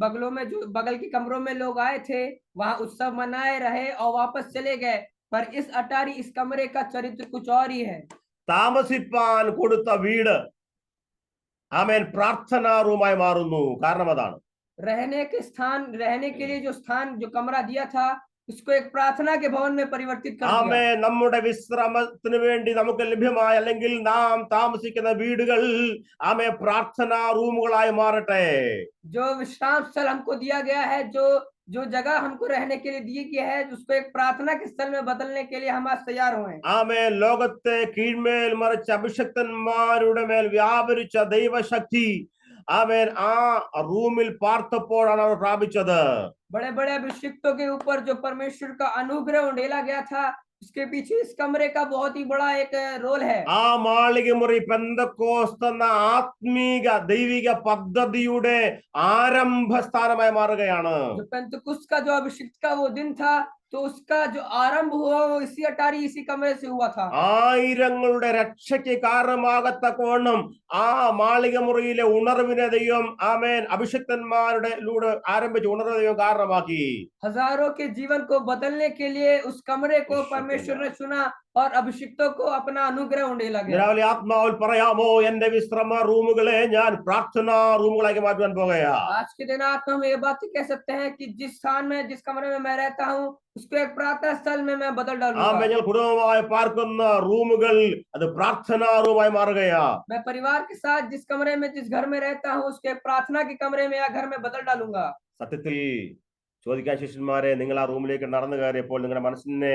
[SPEAKER 2] बगलों में, जो बगल के कमरों में लोग आए थे, वहां उत्सव मनाए रहे और वापस चले गए, पर इस अटारी, इस कमरे का चरित्र कुछ और ही है।
[SPEAKER 1] താമസിപ്പാൻ കൊടുത്ത വീട് ആമേൻ പ്രാർത്ഥനാ റൂമായി മാറുന്നു. കാരണം അതാണ്.
[SPEAKER 2] रहने के स्थान, रहने के लिए जो स्थान, जो कमरा दिया था, उसको एक प्रार्थना के भवन में परिवर्तित कर दिया।
[SPEAKER 1] ആമേൻ. നമ്മുടെ വിശ്രമത്തിന് വേണ്ടി നമുക്ക് ലഭ്യമായ അല്ലെങ്കിൽ നാം താമസിക്കുന്ന വീടുകൾ പ്രാർത്ഥനാ റൂമുകളായി മാറട്ടെ.
[SPEAKER 2] जो विश्राम स्थल हमको दिया गया है, जो जगह हमको रहने के लिए दी गई है, उसको एक प्रार्थना के स्थल में बदलने के लिए हम आज तैयार हुए।
[SPEAKER 1] ആമേൻ. ലോകത്തെ കീഴ്മേൽ മറിച്ച അഭിഷക്തന്മാരുടെ മേൽ വ്യാപരിച്ച ദൈവശക്തി ആമേൻ ആ റൂമിൽ പാർത്തപ്പോഴാണ് അവർ പ്രാപിച്ചത്.
[SPEAKER 2] बड़े बड़े अभिषिक्तों के ऊपर जो परमेश्वर का अनुग्रह उंडेला गया था, उसके पीछे इस कमरे का बहुत ही बड़ा एक रोल है।
[SPEAKER 1] ആ മാളിക മുറി പെന്തക്കോസ്ത് എന്ന ആത്മീക ദൈവിക പദ്ധതിയുടെ ആരംഭ സ്ഥാനമായി മാറുകയാണ്.
[SPEAKER 2] जो पेंतकुस्त का जो अभिषिक्त का वो दिन था, तो उसका जो आरंभ हुआ वो इसी अटारी, इसी कमरे से हुआ था।
[SPEAKER 1] ആയിരങ്ങളുടെ രക്ഷയ്ക്ക് കാരണമാകത്തക്കവണ്ണം ആ മാളിക മുറിയിലെ ഉണർവിനെ ദൈവം ആമേൻ അഭിഷിക്തന്മാരുടെ ലൂടെ ആരംഭിച്ച ഉണർവ് ദൈവം കാരണമാക്കി.
[SPEAKER 2] हजारों के जीवन को बदलने के लिए उस कमरे को परमेश्वर ने चुना और अभिषिक्तों को अपना अनुग्रह उंडेला गया।
[SPEAKER 1] രാവിലെ ആത്മാവിൽ പറയാമോ, എന്റെ വിശ്രമ റൂമുകളെ ഞാൻ പ്രാർത്ഥനാ റൂമുകളാക്കി മാറ്റുവാൻ പോകുകയാ.
[SPEAKER 2] आज के दिन आत्मा में ये बात कह सकते हैं कि जिस स्थान में, जिस कमरे में मैं रहता हूँ, उसको एक प्रार्थना स्थल में मैं बदल डालूंगा।
[SPEAKER 1] ഞങ്ങൾ കുടുംബമായി പാർക്കുന്ന റൂമുകൾ അത് പ്രാർത്ഥനാ റൂമായി മാറുകയാ.
[SPEAKER 2] मैं परिवार के साथ जिस कमरे में, जिस घर में रहता हूँ, उसके प्रार्थना के कमरे में या घर में बदल डालूंगा।
[SPEAKER 1] സത്യത്തിൽ ചോദിക്കാൻ ശിഷ്യന്മാരെ, നിങ്ങൾ ആ റൂമിലേക്ക് നടന്നു കയറിയപ്പോൾ നിങ്ങളുടെ മനസ്സിനെ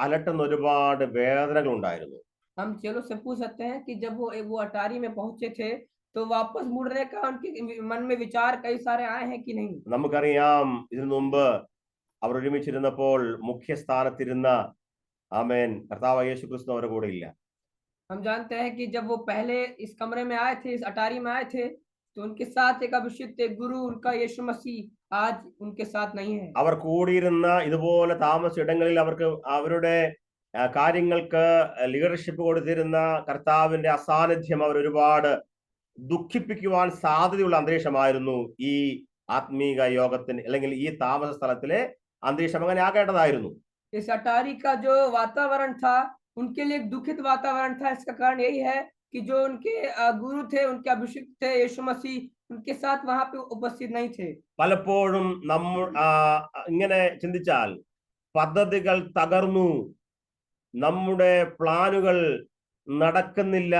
[SPEAKER 1] അലട്ടുന്ന ഒരുപാട് വേദനകൾ ഉണ്ടായിരുന്നു.
[SPEAKER 2] हम चलो से पूछ सकते हैं कि जब वो अटारी में पहुंचे थे, तो वापस मुड़ने का उनके मन में विचार कई सारे आए हैं कि नहीं।
[SPEAKER 1] നമുക്കറിയാം, ഇതിനു മുമ്പ് അവർ ഒരുമിച്ചിരുന്നപ്പോൾ മുഖ്യസ്ഥാനത്തിരുന്ന ആമേൻ കർത്താവായ യേശു ക്രിസ്തു അവരുടെ കൂടെ ഇല്ല.
[SPEAKER 2] हम जानते हैं कि जब वो पहले इस कमरे में आए थे, इस अटारी में आए थे, तो उनके साथ एक अभिषिक्त, एक गुरु, उनका यीशु मसीह आज उनके साथ नहीं है।
[SPEAKER 1] അവർ കൂടിയിരുന്ന ഇതുപോലെ താമസ ഇടങ്ങളിൽ അവർക്ക് അവരുടെ കാര്യങ്ങൾക്ക് ലീഡർഷിപ്പ് കൊടുത്തിരുന്ന കർത്താവിന്റെ അസാന്നിധ്യം അവർ ഒരുപാട് ദുഃഖിപ്പിക്കുവാൻ സാധ്യതയുള്ള അന്തരീക്ഷമായിരുന്നു ഈ ആത്മീക യോഗത്തിന്, അല്ലെങ്കിൽ ഈ താമസ സ്ഥലത്തിലെ അന്തരീക്ഷം അങ്ങനെ ആകേണ്ടതായിരുന്നു.
[SPEAKER 2] इस अटारी का जो वातावरण था, उनके लिए एक दुखित वातावरण था। इसका कारण यही है कि जो उनके गुरु थे, उनके अभिषिक्त थे यीशु मसीह, उनके साथ वहां पे उपस्थित नहीं थे।
[SPEAKER 1] പലപ്പോഴും ഇങ്ങനെ ചിന്തിച്ചാൽ പദ്ധതികൾ തകർന്നു, നമ്മുടെ പ്ലാനുകൾ നടക്കുന്നില്ല,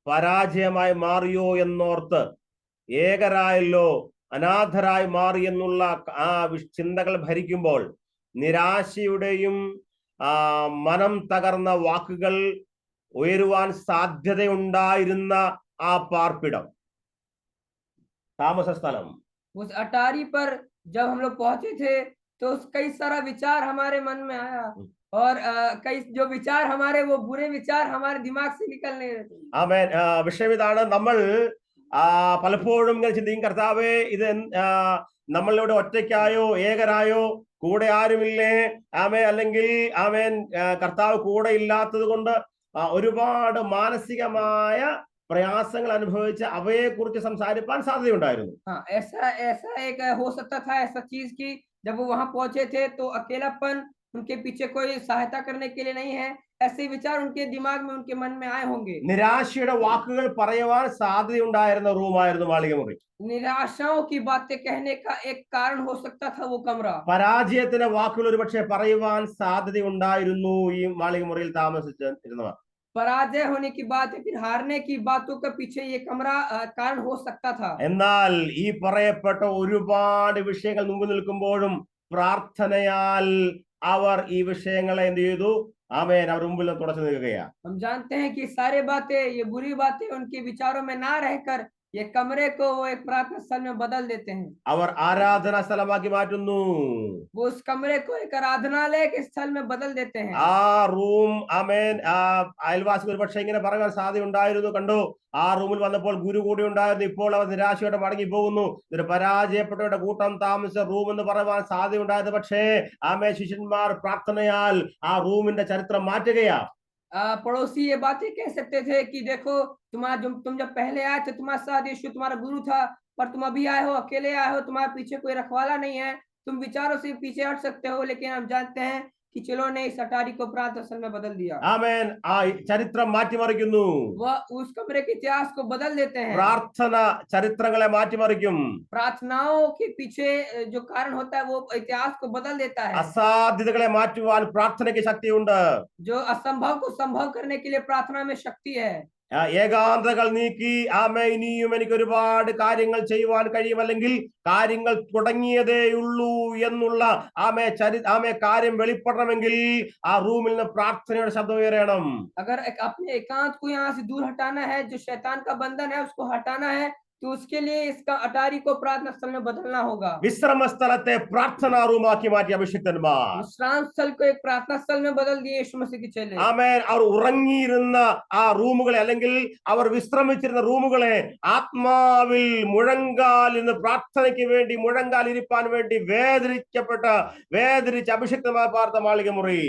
[SPEAKER 1] പരാജയമായി മാറിയോ എന്നോർത്ത് ഏകരായല്ലോ, അനാഥരായി മാറി എന്നുള്ള ആ ചിന്തകൾ ഭരിക്കുമ്പോൾ നിരാശയുടെയും മനം തകർന്ന വാക്കുകൾ ഉയരുവാൻ സാധ്യതയുണ്ടായിരുന്ന ആ പാർപ്പിടം, താമസ സ്ഥലം,
[SPEAKER 2] उस अटारी पर जब हम लोग पहुंचे थे तो कई सारा विचार हमारे मन में आया, और कई जो विचार हमारे, वो बुरे विचार हमारे दिमाग से निकलने लगे।
[SPEAKER 1] ആമേൻ. വിഷയം ഇതാണ്, നമ്മൾ പലപ്പോഴും ഇങ്ങനെ ചിന്തിക്കും, കർത്താവേ ഇത് നമ്മളിവിടെ ഒറ്റയ്ക്കായോ, ഏകരായോ, കൂടെ ആരുമില്ലേ, ആമേൻ, അല്ലെങ്കിൽ ആമേൻ കർത്താവ് കൂടെ ഇല്ലാത്തത് കൊണ്ട് ഒരുപാട് മാനസികമായ പ്രയാസങ്ങൾ അനുഭവിച്ച് അവയെ കുറിച്ച് സംസാരിക്കാൻ സാധ്യതയുണ്ടായിരുന്നു.
[SPEAKER 2] ऐसा ऐसा एक हो सकता था, ऐसा चीज की जब वो वहां पहुंचे थे तो अकेलापन, उनके पीछे कोई सहायता करने के लिए नहीं है, ऐसे विचार उनके दिमाग में, उनके मन में आए होंगे।
[SPEAKER 1] നിരാശയുടെ വാക്കുകൾ പറയുവാൻ സാധ്യതയുണ്ടായിരുന്ന റൂമായിരുന്നു മാളികമുറി.
[SPEAKER 2] निराशाओं की बातें कहने का एक कारण हो सकता था वो कमरा।
[SPEAKER 1] പരാജയത്തിന്റെ വാക്കുകൾ ഒരുപക്ഷെ പറയുവാൻ സാധ്യതയുണ്ടായിരുന്നു ഈ മാളികമുറിയിൽ താമസിച്ചിരുന്നവർ.
[SPEAKER 2] पराजय होने की बात या फिर हारने की बातों के पीछे ये कमरा कारण हो सकता था।
[SPEAKER 1] എന്നാൽ ഈ പറയപ്പെട്ട ഒരുപാട് വിഷയങ്ങൾ മുമ്പ് നിൽക്കുമ്പോഴും പ്രാർത്ഥനയാൽ അവർ ഈ വിഷയങ്ങളെ എന്ത് ചെയ്തു? ആമേൻ, അവർ മുമ്പിൽ തുടച്ചു നിൽക്കുകയാണ്.
[SPEAKER 2] हम जानते हैं कि सारे बातें, ये बुरी बातें उनके विचारों में ना रहकर ये कमरे को वो एक प्रार्थना स्थल में बदल देते हैं।
[SPEAKER 1] അവർ ആരാധനാ സ്ഥലമാക്കി മാറ്റുന്നു.
[SPEAKER 2] वो उस कमरे को एक आराधनालय के स्थल में बदल देते हैं।
[SPEAKER 1] ആ റൂം, ആമേൻ, അയൽവാസികൾ പക്ഷെ ഇങ്ങനെ പറയാൻ സാധ്യതയുണ്ടായിരുന്നു, കണ്ടു, ആ റൂമിൽ വന്നപ്പോൾ ഗുരു കൂടി ഉണ്ടായിരുന്നു, ഇപ്പോൾ അവർ നിരാശയോടെ മടങ്ങി പോകുന്നു, ഒരു പരാജയപ്പെട്ടവരുടെ കൂട്ടം താമസിച്ച റൂം എന്ന് പറയാൻ സാധ്യതയുണ്ടായത്. പക്ഷേ ആമേൻ, ശിഷ്യന്മാർ പ്രാർത്ഥനയാൽ ആ റൂമിന്റെ ചരിത്രം മാറ്റുകയാ.
[SPEAKER 2] पड़ोसी ये बातें कह सकते थे कि देखो, तुम जब पहले आए थे तुम्हारे साथ यीशु तुम्हारा गुरु था, पर तुम अभी आए हो, अकेले आए हो, तुम्हारे पीछे कोई रखवाला नहीं है, तुम विचारों से पीछे हट सकते हो। लेकिन हम जानते हैं कि चलो ने इस अटारी को प्रार्थना स्थल में बदल दिया।
[SPEAKER 1] ആമേൻ, ആ ചരിത്രം മാറ്റിമറിക്കുന്നു.
[SPEAKER 2] वह उस कमरे के इतिहास को बदल देते हैं।
[SPEAKER 1] പ്രാർത്ഥന ചരിത്രങ്ങളെ മാറ്റിമറിക്കും.
[SPEAKER 2] प्रार्थनाओं के पीछे जो कारण होता है वो इतिहास को बदल देता है।
[SPEAKER 1] അസാധ്യതകളെ മാറ്റുവാൻ പ്രാർത്ഥനയ്ക്ക് ശക്തിയുണ്ട്.
[SPEAKER 2] जो असंभव को संभव करने के लिए प्रार्थना में शक्ति है।
[SPEAKER 1] ഏകാന്തകൾ നീക്കി ആമേ, ഇനിയും എനിക്ക് ഒരുപാട് കാര്യങ്ങൾ ചെയ്യുവാൻ കഴിയും, അല്ലെങ്കിൽ കാര്യങ്ങൾ തുടങ്ങിയതേയുള്ളൂ എന്നുള്ള ആമേ കാര്യം വെളിപ്പെടണമെങ്കിൽ ആ റൂമിൽ നിന്ന് പ്രാർത്ഥനയുടെ ശബ്ദം ഉയരണം.
[SPEAKER 2] अगर अपने एकांत को यहाँ से दूर हटाना है, जो शैतान का बंधन है उसको हटाना है, तो उसके लिए इसका अटारी को प्रार्थना स्थल में बदलना होगा।
[SPEAKER 1] വിശ്രമ സ്ഥലത്തെ പ്രാർത്ഥനാ റൂമാക്കി മാറ്റിയ അഭിഷിക്തന്മാർ,
[SPEAKER 2] विश्राम स्थल को एक प्रार्थना स्थल में बदल दिए यीशु मसीह के चेले।
[SPEAKER 1] ആമേൻ, അവർ ഉറങ്ങിയിരുന്ന ആ റൂമുകളെ, അല്ലെങ്കിൽ അവർ വിശ്രമിച്ചിരുന്ന റൂമുകളെ ആത്മാവിൽ മുഴങ്കാലിന് പ്രാർത്ഥനയ്ക്ക് വേണ്ടി, മുഴങ്കാൽ ഇരിപ്പാൻ വേണ്ടി വേദനിച്ച് അഭിഷിക്തമായ പാർത്ത മാളികമുറി.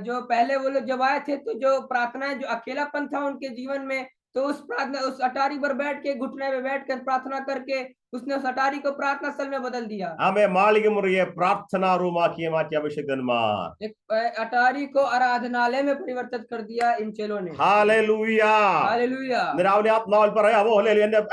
[SPEAKER 2] जो पहले वो लोग जब आए थे तो जो प्रार्थना, जो अकेलापन था उनके जीवन में, तो उस अटारी पर बैठ के, घुटने में बैठ कर प्रार्थना करके उसने उस अटारी को प्रार्थना स्थल में बदल दिया।
[SPEAKER 1] ആമേ, മാളികമുറിയെ പ്രാർത്ഥനാ റൂമാക്കി മാറ്റിയ അഭിഷിക്തന്മാർ.
[SPEAKER 2] एक अटारी को आराधनालय में परिवर्तित कर दिया इन चेलों ने।
[SPEAKER 1] ഹല്ലേലൂയ.
[SPEAKER 2] हालेलुया।
[SPEAKER 1] രാവിലെ ആത്മാവിൽ പറയാമോ,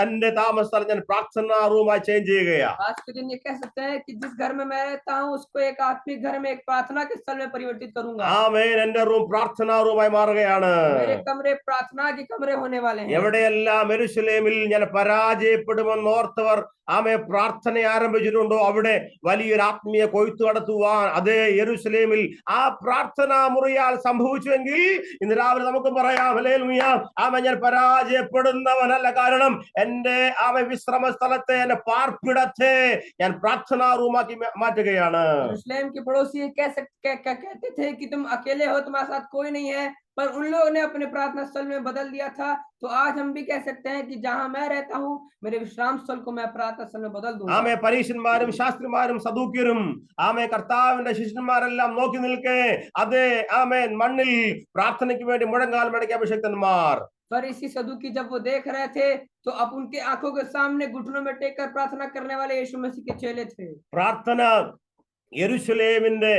[SPEAKER 1] എന്റെ താമസ സ്ഥലം ഞാൻ പ്രാർത്ഥനാ റൂമായി ചേഞ്ച് ചെയ്യുകയാ.
[SPEAKER 2] आज के दिन ये कह सकते हैं कि जिस घर में मैं रहता हूँ उसको एक आत्मिक घर में, एक प्रार्थना के स्थल में परिवर्तित करूंगा।
[SPEAKER 1] ആമേൻ, എന്റെ റൂം പ്രാർത്ഥനാ റൂമായി മാറുകയാണ്.
[SPEAKER 2] मेरे कमरे प्रार्थना के कमरे होने वाले हैं।
[SPEAKER 1] എവിടെയെല്ലാം യെരൂശലേമിൽ ഞാൻ പരാജയപ്പെടുമെന്ന് ഓർത്തവർ ആമേ പ്രാർത്ഥന ആരംഭിച്ചിട്ടുണ്ടോ, അവിടെ വലിയൊരു ആത്മീയ കൊയ്ത്തു നടത്തുവാൻ അതേ യെരൂശലേമിൽ ആ പ്രാർത്ഥനാ മുറിയാൽ സംഭവിച്ചുവെങ്കിൽ ഇന്ന് രാവിലെ നമുക്ക് പറയാം, ഹല്ലേലൂയ, ആമേ, ഞാൻ പരാജയപ്പെടുന്നവനല്ല, കാരണം എന്റെ ആമേ വിശ്രമ സ്ഥലത്തെ, എന്റെ പാർപ്പിടത്തെ ഞാൻ പ്രാർത്ഥനാ റൂമാക്കി മാറ്റുകയാണ്.
[SPEAKER 2] यरूशलेम के पड़ोसी कहते थे कि तुम अकेले हो, तुम्हारे साथ कोई नहीं है, पर उन लोगों ने अपने प्रार्थना स्थल में बदल दिया था। तो आज हम भी कह सकते हैं कि जहां मैं रहता हूं, मेरे विश्राम स्थल को मैं प्रार्थना स्थल में बदल दूंगा।
[SPEAKER 1] ആമേ, പരീശന്മാരും ശാസ്ത്രിമാരും സദൂക്യരും ആമേ കർത്താവിന്റെ ശിഷ്യന്മാരെല്ലാം നോക്കി നിൽക്കെ അതേ ആമേൻ മണ്ണിൽ പ്രാർത്ഥനയ്ക്ക് വേണ്ടി മുഴങ്കാൽ മടക്കിയ അഭിഷിക്തന്മാർ,
[SPEAKER 2] फरीसी सदूकी जब वो देख रहे थे तो अब उनके आंखों के सामने घुटनों में टेक कर प्रार्थना करने वाले यीशु मसीह के चेले थे।
[SPEAKER 1] പ്രാർത്ഥന യെരുശലേമിന്റെ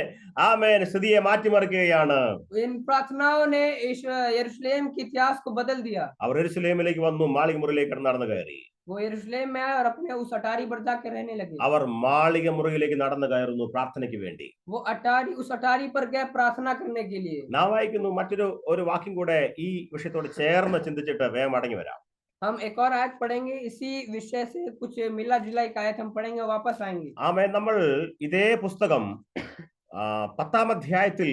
[SPEAKER 1] ആമേൻ സ്ഥിതിയെ മാറ്റിമറിക്കുകയാണ്.
[SPEAKER 2] इन प्रार्थनाओं ने यरूशलेम के इतिहास को बदल दिया।
[SPEAKER 1] അവർ യെരുശലേമിലേക്ക് വന്നു, മാളിക मुറിയിലേക്ക് നടന്നു കയറി.
[SPEAKER 2] वो यरूशलेम में आए और अपने उस अटारी पर जाकर रहने लगे।
[SPEAKER 1] അവർ മാളിക മുറിയിലേക്ക് നടന്നു കയറുന്നു പ്രാർത്ഥനയ്ക്ക് വേണ്ടി.
[SPEAKER 2] वो उस अटारी पर गए प्रार्थना करने के लिए।
[SPEAKER 1] നാം വായിക്കുന്നു ഒരു വാക്യം കൂടെ ഈ വിഷയത്തോട് ചേർന്ന് ചിന്തിച്ചിട്ട് വേഗം മടങ്ങി വരാം.
[SPEAKER 2] हम एक और आयत पढ़ेंगे, इसी विषय से कुछ मिला जुला एक आयत हम पढ़ेंगे, वापस आएंगे।
[SPEAKER 1] ആമേൻ. നമ്മൾ ഇതേ പുസ്തകം 10ാം അധ്യായത്തിൽ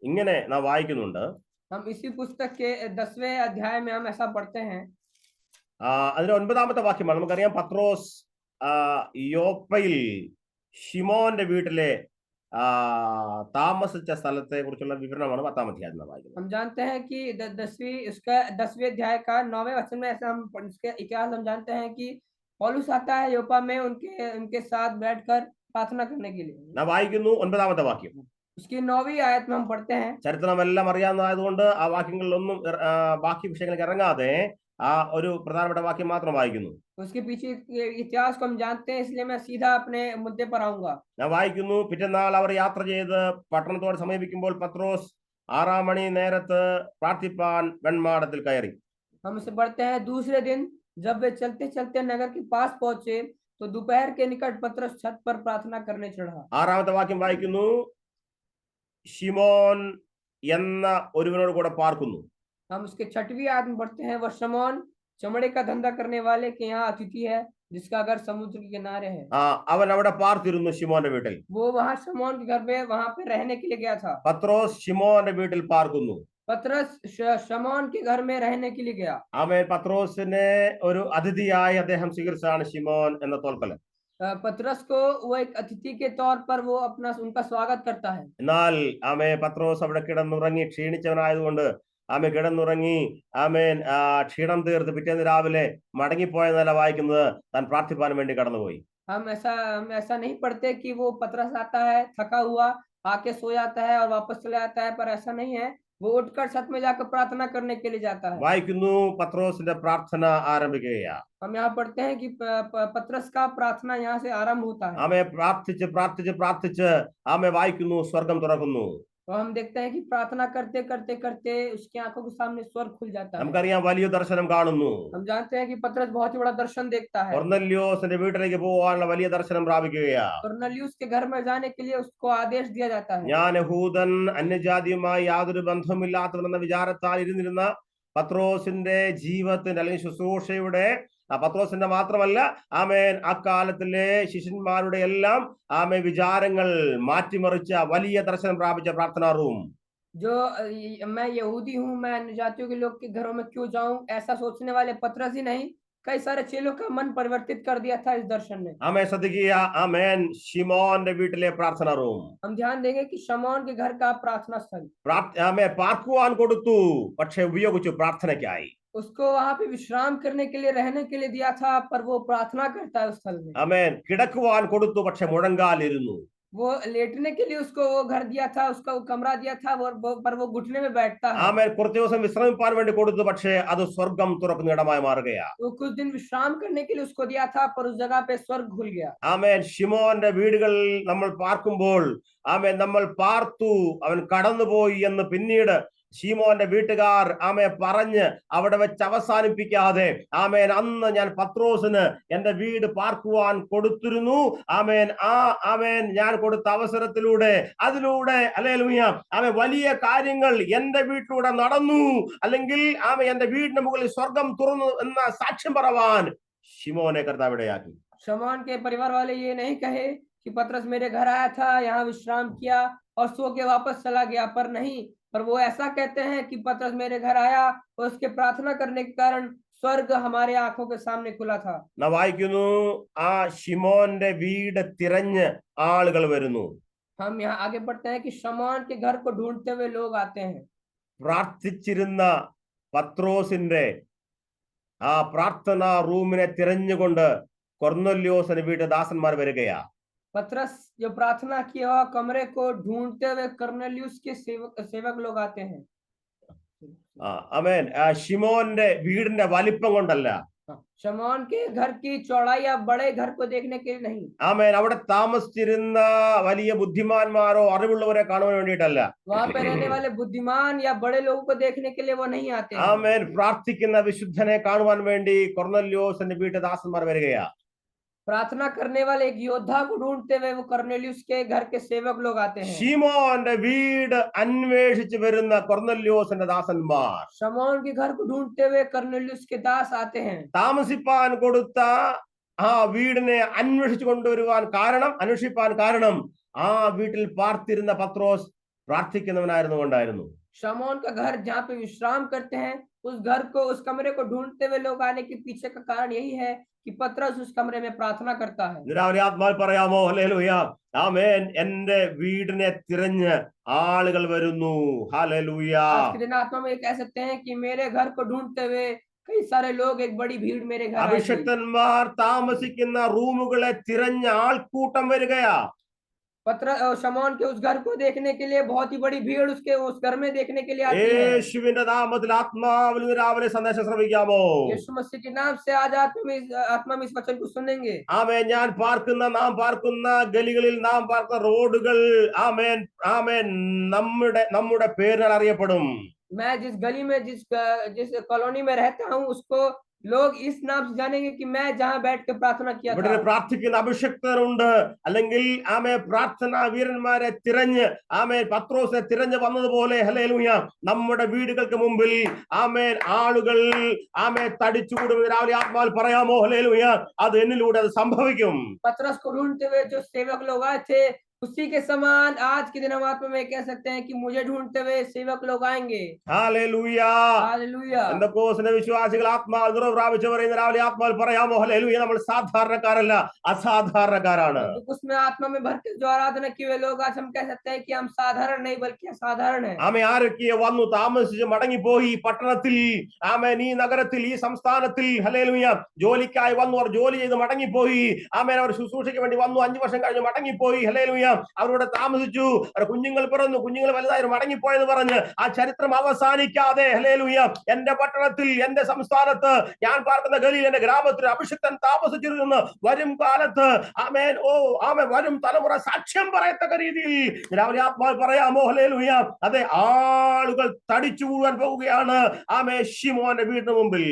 [SPEAKER 1] ഇങ്ങനെ നാം വായിക്കുന്നുണ്ട്.
[SPEAKER 2] हम इसी पुस्तक के 10वें अध्याय में हम ऐसा पढ़ते हैं।
[SPEAKER 1] അതിന്റെ 9ാമത്തെ വാക്യമാണ്. നമുക്കറിയാം പത്രോസ് യോപ്പയിൽ ശിമോന്റെ വീട്ടിലെ താമസിച്ച സ്ഥലത്തെ കുറിച്ചുള്ള വിവരണമാണ് 10ാം അധ്യായത്തിൽ വായിക്കുന്നത്.
[SPEAKER 2] हम जानते हैं कि 10वें अध्याय का 9वें वचन में ऐसा हम इसके इतिहास हम जानते हैं कि पौलुस आता है योपा में उनके साथ बैठकर प्रार्थना करने के लिए।
[SPEAKER 1] നാം വായിക്കുന്നു 9ാമത്തെ വാക്യം.
[SPEAKER 2] उसकी 9वीं आयत में हम पढ़ते हैं।
[SPEAKER 1] ചരിത്രമെല്ലാം അറിയാവുന്നതായതുകൊണ്ട് ആ വാക്യങ്ങളിലൊന്നും ബാക്കി വിഷയങ്ങൾക്ക് ഇറങ്ങാതെ ആ ഒരു പ്രധാനപ്പെട്ട വാക്യം മാത്രം വായിക്കുന്നു.
[SPEAKER 2] उसके पीछे इतिहास को हम जानते हैं, इसलिए मैं सीधा अपने मुद्दे पर आऊंगा।
[SPEAKER 1] ഞാൻ വായിക്കുന്നു, പിറ്റന്നാൾ അവർ യാത്ര ചെയ്ത് പട്ടണത്തോട് സമീപിക്കുമ്പോൾ പത്രോസ് 6 മണി നേരത്ത് പ്രാർത്ഥിപ്പാൻ വെൺമാടത്തിൽ കയറി.
[SPEAKER 2] हम इसे पढ़ते हैं, दूसरे दिन जब वे चलते चलते नगर के पास पहुंचे तो दोपहर के निकट पतरस छत पर प्रार्थना करने चढ़ा।
[SPEAKER 1] 6ാമത്തെ വാക്യം വായിക്കുന്നു, ശിമോൻ എന്ന ഒരുവനോട് കൂടെ പാർക്കുന്നു.
[SPEAKER 2] हम उसके 6वीं आयत में पढ़ते हैं, वह शमौन चमड़े का धंधा करने वाले के यहाँ अतिथि है, जिसका घर समुद्र के किनारे है।
[SPEAKER 1] അവൻ അവിടെ പാർത്തിരുന്നു ശിമോന്റെ വീട്ടിൽ.
[SPEAKER 2] वो वहां शमौन के घर में वहां पे रहने के लिए गया था।
[SPEAKER 1] പത്രോസ് ശിമോന്റെ വീട്ടിൽ പാർക്കുന്നു.
[SPEAKER 2] पतरस शमौन के घर में रहने के लिए गया।
[SPEAKER 1] അവൻ പത്രോസിനെ ഒരു അതിഥിയായി അദ്ദേഹം സ്വീകരിച്ചാണ് ശിമോൻ എന്ന തോൽക്കലൻ.
[SPEAKER 2] पतरस को वो एक अतिथि के तौर पर वो उनका स्वागत करता है।
[SPEAKER 1] എന്നാൽ പത്രോസ് അവിടെ കിടന്നുറങ്ങി, ക്ഷീണിച്ചവനായതുകൊണ്ട് കിടന്നുറങ്ങി. ക്ഷീണം തീർത്ത് പിറ്റേന്ന് രാവിലെ മടങ്ങിപ്പോയെന്നല്ല വായിക്കുന്നത്, താൻ പ്രാർത്ഥിപ്പാൻ വേണ്ടി കടന്നുപോയി.
[SPEAKER 2] हम ऐसा नहीं पढ़ते कि वो पतरस आता है थका हुआ आके सो जाता है और वापस चला जाता है, पर ऐसा नहीं है, वो उठकर छत में जाकर प्रार्थना करने के लिए जाता है।
[SPEAKER 1] വായിക്കുന്നു, പത്രോസിന്റെ പ്രാർത്ഥന ആരംഭിക്കുകയാണ്.
[SPEAKER 2] हम यहाँ पढ़ते हैं कि पतरस का प्रार्थना यहाँ से आरंभ होता है।
[SPEAKER 1] പ്രാർത്ഥിച്ച് പ്രാർത്ഥിച്ച് പ്രാർത്ഥിച്ച് വായിക്കുന്നു, സ്വർഗം തുറക്കുന്നു.
[SPEAKER 2] तो हम देखते हैं कि प्रार्थना करते करते करते उसकी आंखों के सामने स्वर्ग खुल जाता है।
[SPEAKER 1] നമുക്കറിയാം, വലിയ ദർശനം കാണുന്നു.
[SPEAKER 2] हम जानते हैं कि पतरस बहुत ही बड़ा दर्शन देखता है।
[SPEAKER 1] കൊർന്നല്യോസിന്റെ വീട്ടിലേക്ക് പോകാനുള്ള വലിയ ദർശനം പ്രാപിക്കുകയാണ്.
[SPEAKER 2] കൊർന്നല്യോസ് के घर में जाने के लिए उसको आदेश दिया जाता है।
[SPEAKER 1] ഞാൻ യഹൂദൻ, അന്യജാതിയുമായി യാതൊരു ബന്ധമില്ലാത്തവനെന്ന വിചാരത്താൽ ഇരുന്നിരുന്ന പത്രോസിന്റെ ജീവിതത്തിന്റെ അല്ലെങ്കിൽ ശുശ്രൂഷയുടെ പത്രോസിന്റെ മാത്രമല്ല അക്കാലത്തിലെ ശിഷ്യന്മാരുടെ എല്ലാം വിചാരങ്ങൾ മാറ്റിമറിച്ച വലിയ ദർശനം പ്രാപിച്ച പ്രാർത്ഥനാ റൂം.
[SPEAKER 2] जो मैं यहूदी हूँ, मैं अन्य जातियों के लोग के घरों में क्यों जाऊं, ऐसा सोचने वाले पतरस ही नहीं, कई सारे चेलों का मन परिवर्तित कर दिया था इस दर्शन ने।
[SPEAKER 1] ശിമോന്റെ വീട്ടിലെ പ്രാർത്ഥനാ റൂം.
[SPEAKER 2] हम ध्यान देंगे कि शमौन के घर का प्रार्थना स्थल
[SPEAKER 1] പാർക്കുവാൻ കൊടുത്തു, പക്ഷെ ഉപയോഗിച്ചു പ്രാർത്ഥനയ്ക്കായി.
[SPEAKER 2] उसको वहां पे विश्राम करने के लिए रहने के लिए दिया था, पर वो प्रार्थना करता है उस स्थल में।
[SPEAKER 1] കിടക്കുവാൻ കൊടുത്തു, പക്ഷെ മുഴങ്കാലിരുന്നു.
[SPEAKER 2] वो लेटने के लिए उसको वो घर दिया था, उसका वो कमरा दिया था, पर वो घुटने में बैठता है।
[SPEAKER 1] കുറച്ച് ദിവസം വിശ്രമിപ്പാൻ വേണ്ടി കൊടുത്തു, പക്ഷേ അത് സ്വർഗം തുറക്കുന്ന ഇടമായി മാറുകയാണ്.
[SPEAKER 2] वो कुछ दिन विश्राम करने के लिए उसको दिया था, पर उस जगह पे स्वर्ग खुल गया।
[SPEAKER 1] ശിമോന്റെ വീടുകളിൽ നമ്മൾ പാർക്കുമ്പോൾ നമ്മൾ പാർത്തു, അവൻ കടന്നുപോയി എന്ന് പിന്നീട് ശിമോന്റെ വീട്ടുകാർ പറഞ്ഞ് അവിടെ വെച്ച് അവസാനിപ്പിക്കാതെ അന്ന് ഞാൻ പത്രോസിന് എന്റെ വീട് പാർക്കുവാൻ കൊടുത്തിരുന്നു. ഞാൻ കൊടുത്ത അവസരത്തിലൂടെ അതിലൂടെ ഹല്ലേലൂയ വലിയ കാര്യങ്ങൾ എന്റെ വീട്ടിലൂടെ നടന്നു, അല്ലെങ്കിൽ എന്റെ വീടിന് മുകളിൽ സ്വർഗം തുറന്നു എന്ന സാക്ഷ്യം പറവാൻ ശിമോനെ കർത്താവ് ഇടയാക്കി.
[SPEAKER 2] शमौन के परिवार वाले ये नहीं कहे कि पतरस मेरे घर आया था, यहाँ विश्राम किया और सो के वापस चला गया, पर नहीं, पर वो ऐसा कहते हैं कि पतरस मेरे घर आया और उसके प्रार्थना करने के कारण स्वर्ग हमारे आंखों के सामने खुला था।
[SPEAKER 1] വായിക്കുന്നു, ശിമോന്റെ വീട് തിരഞ്ഞ് ആളുകൾ വരുന്നു.
[SPEAKER 2] हम यहाँ आगे बढ़ते हैं कि शमौन के घर को ढूंढते हुए लोग आते हैं।
[SPEAKER 1] പ്രാർത്ഥിച്ചിരുന്ന പത്രോസിന്റെ പ്രാർത്ഥനാ റൂമിനെ തിരഞ്ഞുകൊണ്ട് കൊർന്നല്യോസിന്റെ വീട്ടിൽ ദാസന്മാർ വരികയാ.
[SPEAKER 2] पतरस जो प्रार्थना किया कमरे को ढूंढते हुए कर्नेलियुस के सेवक लोग आते हैं।
[SPEAKER 1] ശിമോന്റെ വീടിന്റെ വലിപ്പം കൊണ്ടല്ല,
[SPEAKER 2] शमौन के घर की चौड़ाई या बड़े घर को देखने के लिए नहीं,
[SPEAKER 1] ആമേൻ. അവിടെ താമസിച്ചിരുന്ന വലിയ ബുദ്ധിമാന്മാരോ അറിവുള്ളവരെ കാണുവാൻ വേണ്ടിയിട്ടല്ല.
[SPEAKER 2] वहां पे रहने वाले बुद्धिमान या बड़े लोगों को देखने के लिए वो नहीं आते हैं।
[SPEAKER 1] ആമേൻ. പ്രാർത്ഥിക്കുന്ന വിശുദ്ധനെ കാണുവാൻ വേണ്ടി കൊർന്നല്യോസിന്റെ വീട്ടുദാസന്മാർ വരികയാ.
[SPEAKER 2] प्रार्थना करने वाले एक योद्धा को ढूंढते हुए वो कर्नेलियुस के घर के सेवक लोग आते हैं।
[SPEAKER 1] ശിമോന്റെ വീട് അന്വേഷിച്ച് വരുന്ന കൊർന്നല്യോസിന്റെ ദാസന്മാർ,
[SPEAKER 2] शमौन के घर को ढूंढते हुए कर्नेलियुस के दास आते हैं।
[SPEAKER 1] താമസിപ്പാൻ കൊടുത്ത ആ വീടിനെ അന്വേഷിച്ചു കൊണ്ടുവരുവാൻ കാരണം, അന്വേഷിപ്പാൻ കാരണം ആ വീട്ടിൽ പാർത്തിരുന്ന പത്രോസ് പ്രാർത്ഥിക്കുന്നവനായിരുന്നു കൊണ്ടായിരുന്നു.
[SPEAKER 2] शमौन का घर जहाँ पे विश्राम करते हैं, उस घर को, उस कमरे को ढूंढते हुए लोग आने के पीछे का कारण यही है कि पतरस उस कमरे में प्रार्थना करता है।
[SPEAKER 1] രാവിലെ ആത്മാവിൽ പറയാമോ ഹല്ലേലൂയ, ആമേൻ. എന്റെ വീടിനെ തിരഞ്ഞ് ആളുകൾ വരുന്നു. ഹല്ലേലൂയ.
[SPEAKER 2] आज के दिन आत्मा में कह सकते हैं कि मेरे घर को ढूंढते हुए कई सारे लोग, एक बड़ी भीड़ मेरे घर आएगी।
[SPEAKER 1] അഭിഷക്തന്മാർ താമസിക്കുന്ന റൂമുകളെ തിരഞ്ഞ ആൾക്കൂട്ടം വരികയാ.
[SPEAKER 2] शमौन के उस घर को देखने के लिए बहुत ही बड़ी भीड़ उसके उस घर में देखने के लिए आती है।
[SPEAKER 1] യേശുവിന്റെ നാമത്തിൽ ആത്മാവിൽ നിന്ന് രാവിലെ സന്ദേശം ശ്രവിക്കാമോ?
[SPEAKER 2] यीशु मसीह के नाम से आज आत्मा में इस वचन को सुनेंगे।
[SPEAKER 1] ആമേൻ. നാം പാർക്കുന്ന ഗലികളിൽ, നാം പാർക്കുന്ന റോഡുകൾ, ആമേൻ ആമേൻ, നമ്മുടെ പേരിനാൽ അറിയപ്പെടും.
[SPEAKER 2] मैं जिस गली में, जिस कॉलोनी में रहता हूँ, उसको लोग इस नाम से जानेंगे कि मैं जहाँ बैठ के प्रार्थना किया
[SPEAKER 1] ഇവിടെ
[SPEAKER 2] था।
[SPEAKER 1] പ്രാർത്ഥിക്കുന്ന അഭിഷക്തരുണ്ട്, അല്ലെങ്കിൽ ആമേ പ്രാർത്ഥനാ വീരന്മാരെ തിരഞ്ഞ്, ആമേൻ പത്രോസിനെ തിരഞ്ഞ് വന്നതുപോലെ ഹല്ലേലൂയ നമ്മുടെ വീടുകൾക്ക് മുമ്പിൽ ആമേൻ ആളുകൾ ആമേൻ തടിച്ചുകൂടുമെന്ന് രാവിലെ ആത്മാവിൽ പറയാമോ? ഹല്ലേലൂയ. അത് എന്നിലൂടെ അത് സംഭവിക്കും.
[SPEAKER 2] पतरस को ढूंढते हुए जो सेवक लोग आए थे, उसी के समान आज के दिन हम आत्मा में कह सकते हैं कि मुझे ढूंढते हुए सेवक लोग आएंगे।
[SPEAKER 1] ഹല്ലേലൂയ.
[SPEAKER 2] हालेलुया।
[SPEAKER 1] പെന്തക്കോസ്തിന്റെ വിശ്വാസികൾ ആത്മാവ് നിറവ് പ്രാപിച്ചവർ ഇന്ന് രാവിലെ ആത്മാവിൽ പറയാമോ? ഹല്ലേലൂയ. നമ്മൾ സാധാരണക്കാരല്ല, അസാധാരണക്കാരാണ്.
[SPEAKER 2] उसमें आत्मा में भर के जो आराधना किए हुए लोग, आज हम कह सकते हैं कि हम साधारण नहीं बल्कि असाधारण है।
[SPEAKER 1] ആമേ ആരൊക്കെ വന്നു താമസിച്ച് മടങ്ങിപ്പോയി പട്ടണത്തിൽ, ആമേൻ ഈ നഗരത്തിൽ, ഈ സംസ്ഥാനത്തിൽ ഹല്ലേലൂയ ജോലിക്കായി വന്നു. അവർ ജോലി ചെയ്ത് മടങ്ങിപ്പോയി. ആമേൻ അവർ ശുശ്രൂഷയ്ക്ക് വേണ്ടി വന്നു. 5 വർഷം കഴിഞ്ഞ് മടങ്ങിപ്പോയി. ഹല്ലേലൂയ. അവരോട് താമസിച്ചു. കുഞ്ഞുങ്ങൾ പിറന്നു, കുഞ്ഞുങ്ങൾ വലുതായി മടങ്ങിപ്പോയെന്ന് പറഞ്ഞ് ആ ചരിത്രം അവസാനിക്കാതെ ഹല്ലേലൂയ എന്റെ പട്ടണത്തിൽ, എന്റെ സംസ്ഥാനത്ത്, ഞാൻ പാർക്കുന്ന ഗലിയിൽ, എന്റെ ഗ്രാമത്തിൽ അഭിഷിക്തൻ താമസിച്ചിരുന്നു. വരും കാലത്ത് ആമേൻ വരും തലമുറ സാക്ഷ്യം പറയത്തക്ക രീതിയിൽ രാവിലെ ആത്മാവ് പറയാമോ? ഹല്ലേലൂയ. അതെ, ആളുകൾ തടിച്ചു കൂടാൻ പോവുകയാണ് ആമേൻ ശിമോന്റെ വീടിന് മുമ്പിൽ.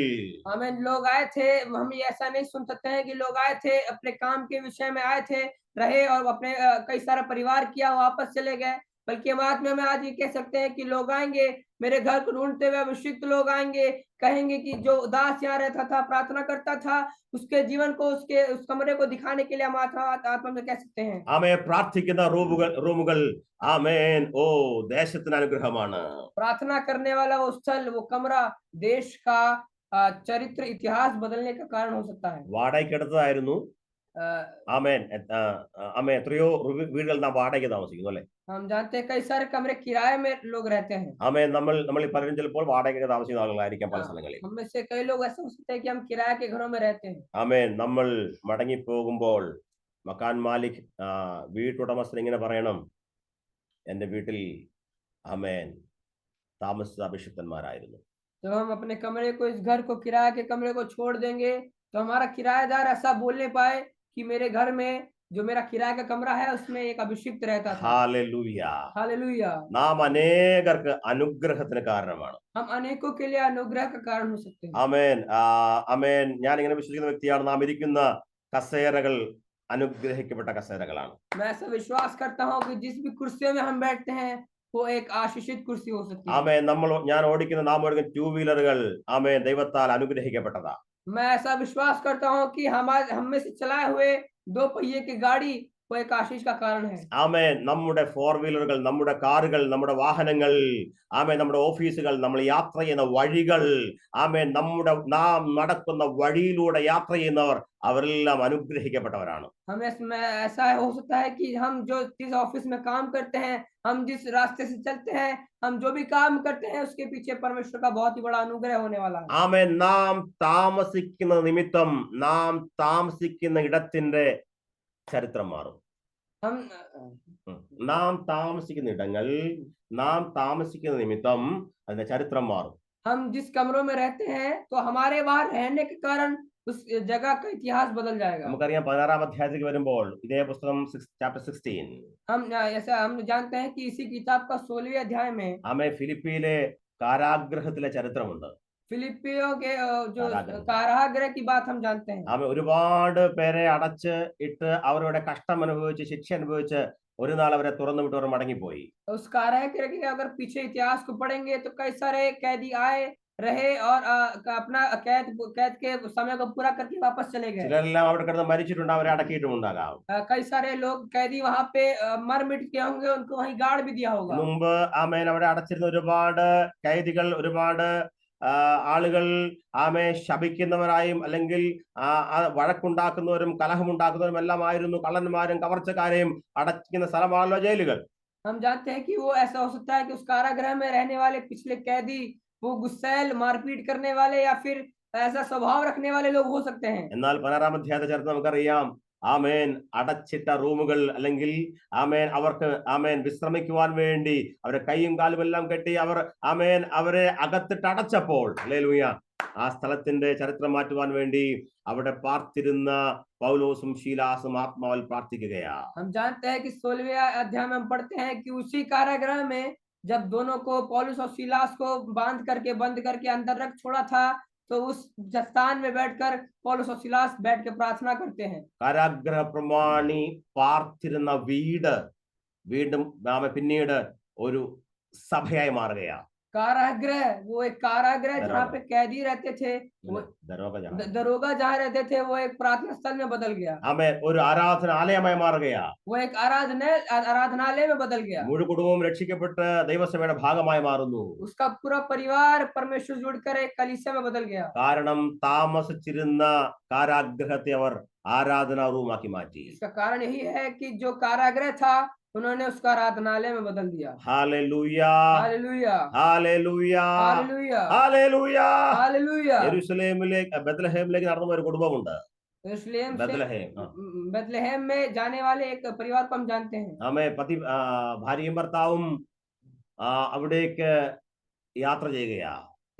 [SPEAKER 2] आमीन। लोग आए थे, हम ऐसा नहीं सुन सकते हैं कि लोग आए थे अपने काम के विषय में आए थे, रहे और अपने कई सारा परिवार किया, वापस चले गए, बल्कि हम आत्मा में आज ये कह सकते हैं कि लोग आएंगे मेरे घर को ढूंढते हुए, अभिषिक्त लोग आएंगे, कहेंगे कि जो दास यहाँ रहता था, प्रार्थना करता था, उसके जीवन को, उसके उस कमरे को दिखाने के लिए हम आत्मा में कह सकते हैं।
[SPEAKER 1] ആമേ പ്രാർത്ഥിക്കുന്ന റൂമുകൾ ആമേൻ ദേശത്തിന് അനുഗ്രഹമാണ്.
[SPEAKER 2] प्रार्थना करने वाला वो स्थल, वो कमरा देश का चरित्र, इतिहास बदलने का कारण हो सकता है।
[SPEAKER 1] വാടകയ്ക്കെടുത്തതായിരുന്നു. ആമേൻ. ആമേൻ. എത്രയോ വീടുകൾ നാം വാടകയ്ക്ക് താമസിക്കുന്നു അല്ലെ?
[SPEAKER 2] हम जानते हैं कई सारे कमरे किराए में लोग रहते हैं।
[SPEAKER 1] ആമേൻ. നമ്മൾ ഈ പലരും ചിലപ്പോൾ വാടകയ്ക്ക് താമസിക്കുന്ന ആളുകളായിരിക്കാം പല സ്ഥലങ്ങളിൽ.
[SPEAKER 2] हम में से कई लोग ऐसा हो सकते हैं कि हम किराए के घरों में रहते हैं।
[SPEAKER 1] ആമേൻ. നമ്മൾ മടങ്ങിപ്പോകുമ്പോൾ മക്കാൻ മാലിക് വീട്ടുടമസ്ഥൻ ഇങ്ങനെ പറയണം, എന്റെ വീട്ടിൽ ആമേൻ താമസിച്ച അഭിഷിക്തന്മാരായിരുന്നു.
[SPEAKER 2] जब हम अपने कमरे को, इस घर को, किराए के कमरे को छोड़ देंगे, तो हमारा किराएदार ऐसा बोलने पाए कि मेरे घर में, जो मेरा किराए का कमरा है, उसमें एक अभिषिक्त रहता था।
[SPEAKER 1] ഹല്ലേലൂയ.
[SPEAKER 2] हालेलुया।
[SPEAKER 1] നാം അനേകർക്ക് അനുഗ്രഹത്തിന് കാരണമാണ്.
[SPEAKER 2] हम अनेकों के लिए अनुग्रह का कारण हो सकते हैं।
[SPEAKER 1] ആമേൻ. ആമേൻ. ഞാൻ ഇങ്ങനെ വിശ്വസിക്കുന്ന വ്യക്തിയാണ്. നാം ഇരിക്കുന്ന കസേരകൾ അനുഗ്രഹിക്കപ്പെട്ട കസേരകളാണ്.
[SPEAKER 2] मैं ऐसा विश्वास करता हूँ कि जिस भी कुर्सियों में हम बैठते हैं, वो एक आशीषित कुर्सी हो सकती है।
[SPEAKER 1] ആമേൻ. നാം ഓടിക്കുന്ന 2 വീലറുകൾ ആമേൻ ദൈവത്താൽ അനുഗ്രഹിക്കപ്പെട്ടതാ.
[SPEAKER 2] मैं ऐसा विश्वास करता हूँ कि हम में से चलाए हुए 2 पहिए की गाड़ी वो एक आशीष का कारण है।
[SPEAKER 1] ആമേൻ. നമ്മുടെ 4 വീലറുകൾ, നമ്മുടെ കാറുകൾ, നമ്മുടെ വാഹനങ്ങൾ, ആമേൻ നമ്മുടെ ഓഫീസുകൾ, നമ്മൾ യാത്ര ചെയ്യുന്ന വഴികൾ, ആമേൻ നാം നടക്കുന്ന വഴിയിലൂടെ യാത്ര ചെയ്യുന്നവർ അവരെല്ലാം അനുഗ്രഹിക്കപ്പെട്ടവരാണ്.
[SPEAKER 2] हमें ऐसा हो सकता है कि हम जिस ऑफिस में काम करते हैं, हम जिस रास्ते से चलते हैं, हम जो भी काम करते हैं, उसके पीछे परमेश्वर का बहुत ही बड़ा अनुग्रह होने वाला है।
[SPEAKER 1] ആമേൻ. നാം താമസിക്കുന്ന നിമിത്തം, നാം താമസിക്കുന്ന ഇടത്തിന്റെ ചരിത്രം മാറും. നാം താമസിക്കുന്ന ഇടങ്ങൾ, നാം താമസിക്കുന്ന നിമിത്തം അതിന്റെ ചരിത്രം മാറും.
[SPEAKER 2] हम जिस कमरों में रहते हैं, तो हमारे वहां रहने के कारण उस जगह का इतिहास बदल जाएगा।
[SPEAKER 1] നമുക്കറിയാം 16-ാം അധ്യായത്തിലേക്ക് വരുമ്പോൾ ഇതേ പുസ്തകം ചാപ്റ്റർ 16
[SPEAKER 2] हम ऐसा हम जानते हैं कि इसी किताब का 16वें अध्याय में
[SPEAKER 1] ആമേ ഫിലിപ്പിയിലെ കാരാഗ്രഹത്തിലെ ചരിത്രമുണ്ട്.
[SPEAKER 2] फिलिपियों के जो
[SPEAKER 1] कारागृह।
[SPEAKER 2] कारागृह की बात हम जानते हैं।
[SPEAKER 1] ആമേ ഒരുപാട് പേരെ അടച്ച് ഇട്ട് അവരുടെ കഷ്ടം അനുഭവിച്ച് ശിക്ഷ അനുഭവിച്ച് ഒരു നാൾ അവരെ തുറന്നു വിട്ട് അവർ മടങ്ങിപ്പോയി.
[SPEAKER 2] उस कारागृह के अगर पीछे इतिहास को पढ़ेंगे तो कई सारे कैदी आए रहे और अपना कैद के समय को पूरा करके वापस चले गए।
[SPEAKER 1] ചിലരെല്ലാം അവിടെ കിടന്ന് മരിച്ചിട്ടുണ്ട്, അവരെ അടക്കിയിട്ടുമുണ്ടാകാം.
[SPEAKER 2] कई सारे लोग कैदी वहां पे मर मिट के होंगे, उनको वहीं गाड़ भी दिया होगा।
[SPEAKER 1] മുമ്പ് ആമേൻ അവിടെ അടച്ചിരുന്ന ഒരുപാട് കൈദികൾ, ഒരുപാട് ആളുകൾ ആമേ ശപിക്കുന്നവരായും അല്ലെങ്കിൽ വഴക്കുണ്ടാക്കുന്നവരും കലഹമുണ്ടാക്കുന്നവരും എല്ലാം ആയിരുന്നു. കള്ളന്മാരും കവർച്ചക്കാരെയും അടച്ചിരിക്കുന്ന സ്ഥലമാണല്ലോ ജയിലുകൾ.
[SPEAKER 2] हम जानते हैं कि वो ऐसा हो सकता है कि उस कारागृह में रहने वाले पिछले कैदी वो गुस्सैल, मारपीट करने वाले या फिर ऐसा स्वभाव रखने वाले लोग हो सकते हैं।
[SPEAKER 1] എന്നാൽ 16-ാം അധ്യായത്തെ ചരിത്രം നമുക്കറിയാം. ആമേൻ അടച്ചിട്ട റൂമുകൾ അല്ലെങ്കിൽ ആമേൻ അവർക്ക് ആമേൻ വിശ്രമിക്കുവാൻ വേണ്ടി അവരെ കൈയും കാലും എല്ലാം കെട്ടി അവർ ആമേൻ അവരെ അകത്തിട്ട് അടച്ചപ്പോൾ ഹല്ലേലൂയ ആ സ്ഥലത്തിന്റെ ചരിത്രം മാറ്റുവാൻ വേണ്ടി അവിടെ പാർത്തിരുന്ന പൗലോസും ശീലാസും ആത്മാവിൽ പ്രാർത്ഥിക്കുകയാ.
[SPEAKER 2] हम जानते हैं कि 16वें अध्याय में हम पढ़ते हैं कि उसी कारागृह में जब दोनों को पौलुस और सीलास को बंद करके अंदर रख छोड़ा था, तो उस स्थान में बैठकर पौलुस और सीलास बैठ के प्रार्थना करते हैं।
[SPEAKER 1] കാരാഗ്രഹ പ്രമാണി പാർത്തിരുന്ന വീട് വീണ്ടും പിന്നീട് ഒരു സഭയായി മാറുകയാ.
[SPEAKER 2] कारागृह, वो एक कारागृह जहाँ पे कैदी रहते थे, दरोगा जहाँ रहते थे, वो एक प्रार्थना स्थल में बदल गया.
[SPEAKER 1] ആമേൻ ഒരു ആരാധനാലയമായി മാറുകയാ.
[SPEAKER 2] वो एक आराधनालय में बदल गया.
[SPEAKER 1] മുഴു കുടുംബവും രക്ഷിക്കപ്പെട്ട് ദൈവസഭയുടെ ഭാഗമായി മാറുന്നു.
[SPEAKER 2] उसका पूरा परिवार परमेश्वर जुड़कर एक कलीसिया में बदल गया.
[SPEAKER 1] കാരണം താമസിച്ചിരുന്ന കാരാഗ്രഹത്തെ അവർ ആരാധനാ റൂമാക്കി മാറ്റി.
[SPEAKER 2] इसका कारण यही है कि जो कारागृह था उन्होंने उसका आराधनालय में बदल दिया.
[SPEAKER 1] Hallelujah,
[SPEAKER 2] hallelujah,
[SPEAKER 1] hallelujah,
[SPEAKER 2] hallelujah,
[SPEAKER 1] hallelujah.
[SPEAKER 2] Hallelujah.
[SPEAKER 1] യെരൂശലേമിലേക്ക് ബെത്ലഹേമിലേക്ക് നടന്ന ഒരു കുടുംബമുണ്ട്.
[SPEAKER 2] यरूशलेम से
[SPEAKER 1] ബെത്ലഹേം
[SPEAKER 2] बेथलेहम में जाने वाले एक परिवार को हम जानते हैं.
[SPEAKER 1] ആമേ ഭാര്യയും ഭർത്താവും അവിടേക്ക് യാത്ര ചെയ്യുകയാ.